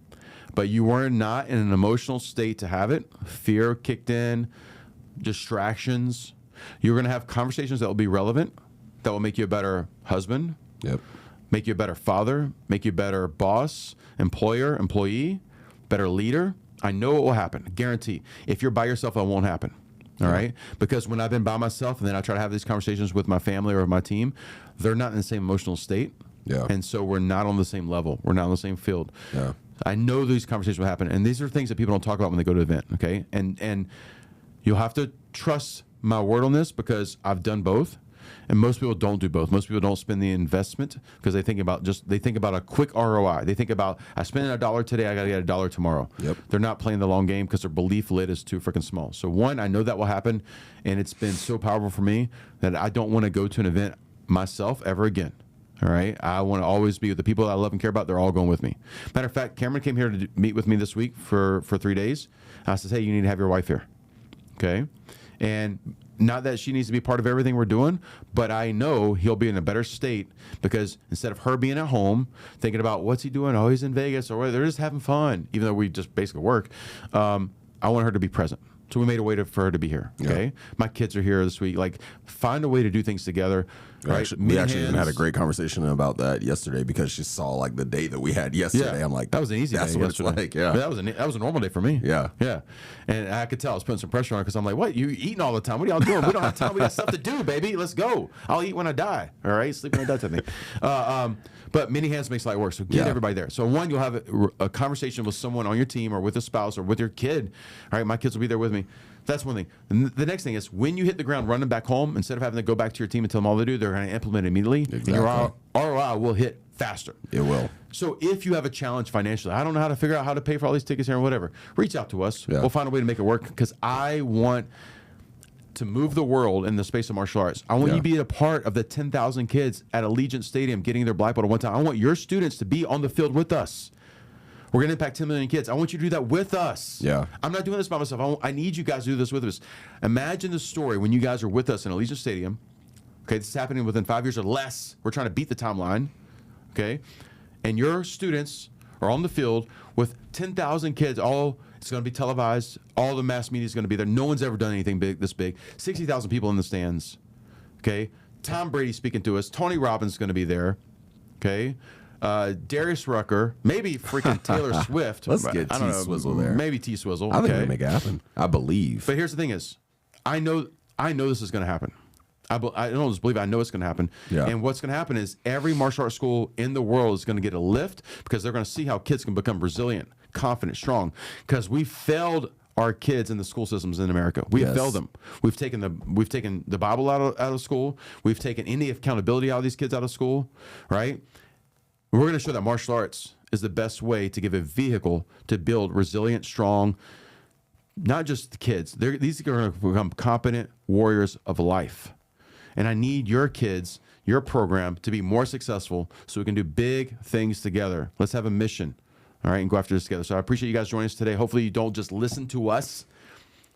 Speaker 2: but you were not in an emotional state to have it. Fear kicked in, distractions. You're going to have conversations that will be relevant, that will make you a better husband.
Speaker 3: Yep.
Speaker 2: Make you a better father, make you a better boss, employer, employee, better leader. I know it will happen, guarantee. If you're by yourself, it won't happen, all right? Because when I've been by myself and then I try to have these conversations with my family or my team, they're not in the same emotional state.
Speaker 3: Yeah.
Speaker 2: And so we're not on the same level. We're not on the same field.
Speaker 3: Yeah.
Speaker 2: I know these conversations will happen, and these are things that people don't talk about when they go to an event, okay? And you'll have to trust my word on this because I've done both. And most people don't do both. Most people don't spend the investment because they think about a quick ROI. They think about, I spent $1 today, I got to get $1 tomorrow.
Speaker 3: Yep.
Speaker 2: They're not playing the long game because their belief lid is too freaking small. So one, I know that will happen, and it's been so powerful for me that I don't want to go to an event myself ever again. All right. I want to always be with the people that I love and care about. They're all going with me. Matter of fact, Cameron came here to meet with me this week for 3 days. I said, hey, you need to have your wife here. Okay. And not that she needs to be part of everything we're doing, but I know he'll be in a better state because instead of her being at home thinking about what's he doing, oh, he's in Vegas, or they're just having fun, even though we just basically work, I want her to be present. So we made a way for her to be here. Okay, yeah. My kids are here this week. Like, find a way to do things together. Right?
Speaker 3: We actually even had a great conversation about that yesterday because she saw like the day that we had yesterday.
Speaker 2: Yeah.
Speaker 3: I'm like,
Speaker 2: that was an easy
Speaker 3: that's
Speaker 2: day.
Speaker 3: What
Speaker 2: yesterday.
Speaker 3: It's like. Yeah,
Speaker 2: that was a normal day for me.
Speaker 3: Yeah,
Speaker 2: yeah. And I could tell I was putting some pressure on her because I'm like, what? You eating all the time? What are y'all doing? We don't have time. We got stuff to do, baby. Let's go. I'll eat when I die. All right, sleep when I die type thing. But many hands makes light work. So get everybody there. So one, you'll have a conversation with someone on your team or with a spouse or with your kid. All right, my kids will be there with me. That's one thing. And the next thing is when you hit the ground running back home, instead of having to go back to your team and tell them all they do, they're going to implement it immediately.
Speaker 3: Exactly.
Speaker 2: And your ROI will hit faster.
Speaker 3: It will.
Speaker 2: So if you have a challenge financially, I don't know how to figure out how to pay for all these tickets here or whatever, reach out to us. Yeah. We'll find a way to make it work because I want to move the world in the space of martial arts. I want you to be a part of the 10,000 kids at Allegiant Stadium getting their black belt at one time. I want your students to be on the field with us. We're going to impact 10 million kids. I want you to do that with us.
Speaker 3: Yeah.
Speaker 2: I'm not doing this by myself. I need you guys to do this with us. Imagine the story when you guys are with us in Allegiant Stadium. Okay, this is happening within 5 years or less. We're trying to beat the timeline. Okay, and your students are on the field with 10,000 kids. It's going to be televised. All the mass media is going to be there. No one's ever done anything this big. 60,000 people in the stands. Okay, Tom Brady speaking to us. Tony Robbins is going to be there. Okay. Darius Rucker, maybe freaking Taylor Swift.
Speaker 3: Let's get T-Swizzle there.
Speaker 2: Maybe T-Swizzle.
Speaker 3: I think we can make it happen. I believe.
Speaker 2: But here's the thing is, I know this is going to happen. I don't just believe it. I know it's going to happen.
Speaker 3: Yeah.
Speaker 2: And what's going to happen is every martial arts school in the world is going to get a lift because they're going to see how kids can become resilient, confident, strong. Because we failed our kids in the school systems in America. We have failed them. We've taken the Bible out of school. We've taken any accountability out of these kids out of school, right? We're going to show that martial arts is the best way to give a vehicle to build resilient, strong, not just the kids. These are going to become competent warriors of life. And I need your kids, your program, to be more successful so we can do big things together. Let's have a mission, all right, and go after this together. So I appreciate you guys joining us today. Hopefully you don't just listen to us.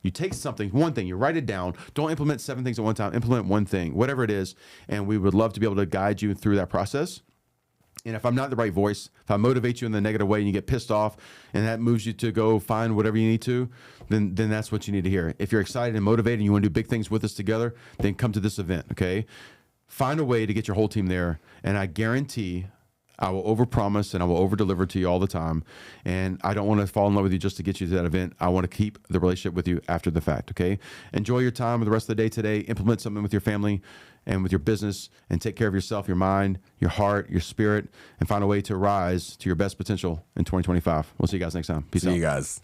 Speaker 2: You take something, one thing, you write it down. Don't implement 7 things at one time. Implement one thing, whatever it is. And we would love to be able to guide you through that process. And if I'm not the right voice, if I motivate you in the negative way and you get pissed off and that moves you to go find whatever you need to, then that's what you need to hear. If you're excited and motivated and you want to do big things with us together, then come to this event, okay? Find a way to get your whole team there, and I guarantee I will overpromise and I will overdeliver to you all the time. And I don't want to fall in love with you just to get you to that event. I want to keep the relationship with you after the fact, okay? Enjoy your time with the rest of the day today. Implement something with your family and with your business, and take care of yourself, your mind, your heart, your spirit, and find a way to rise to your best potential in 2025. We'll see you guys next time. Peace out.
Speaker 3: See you guys.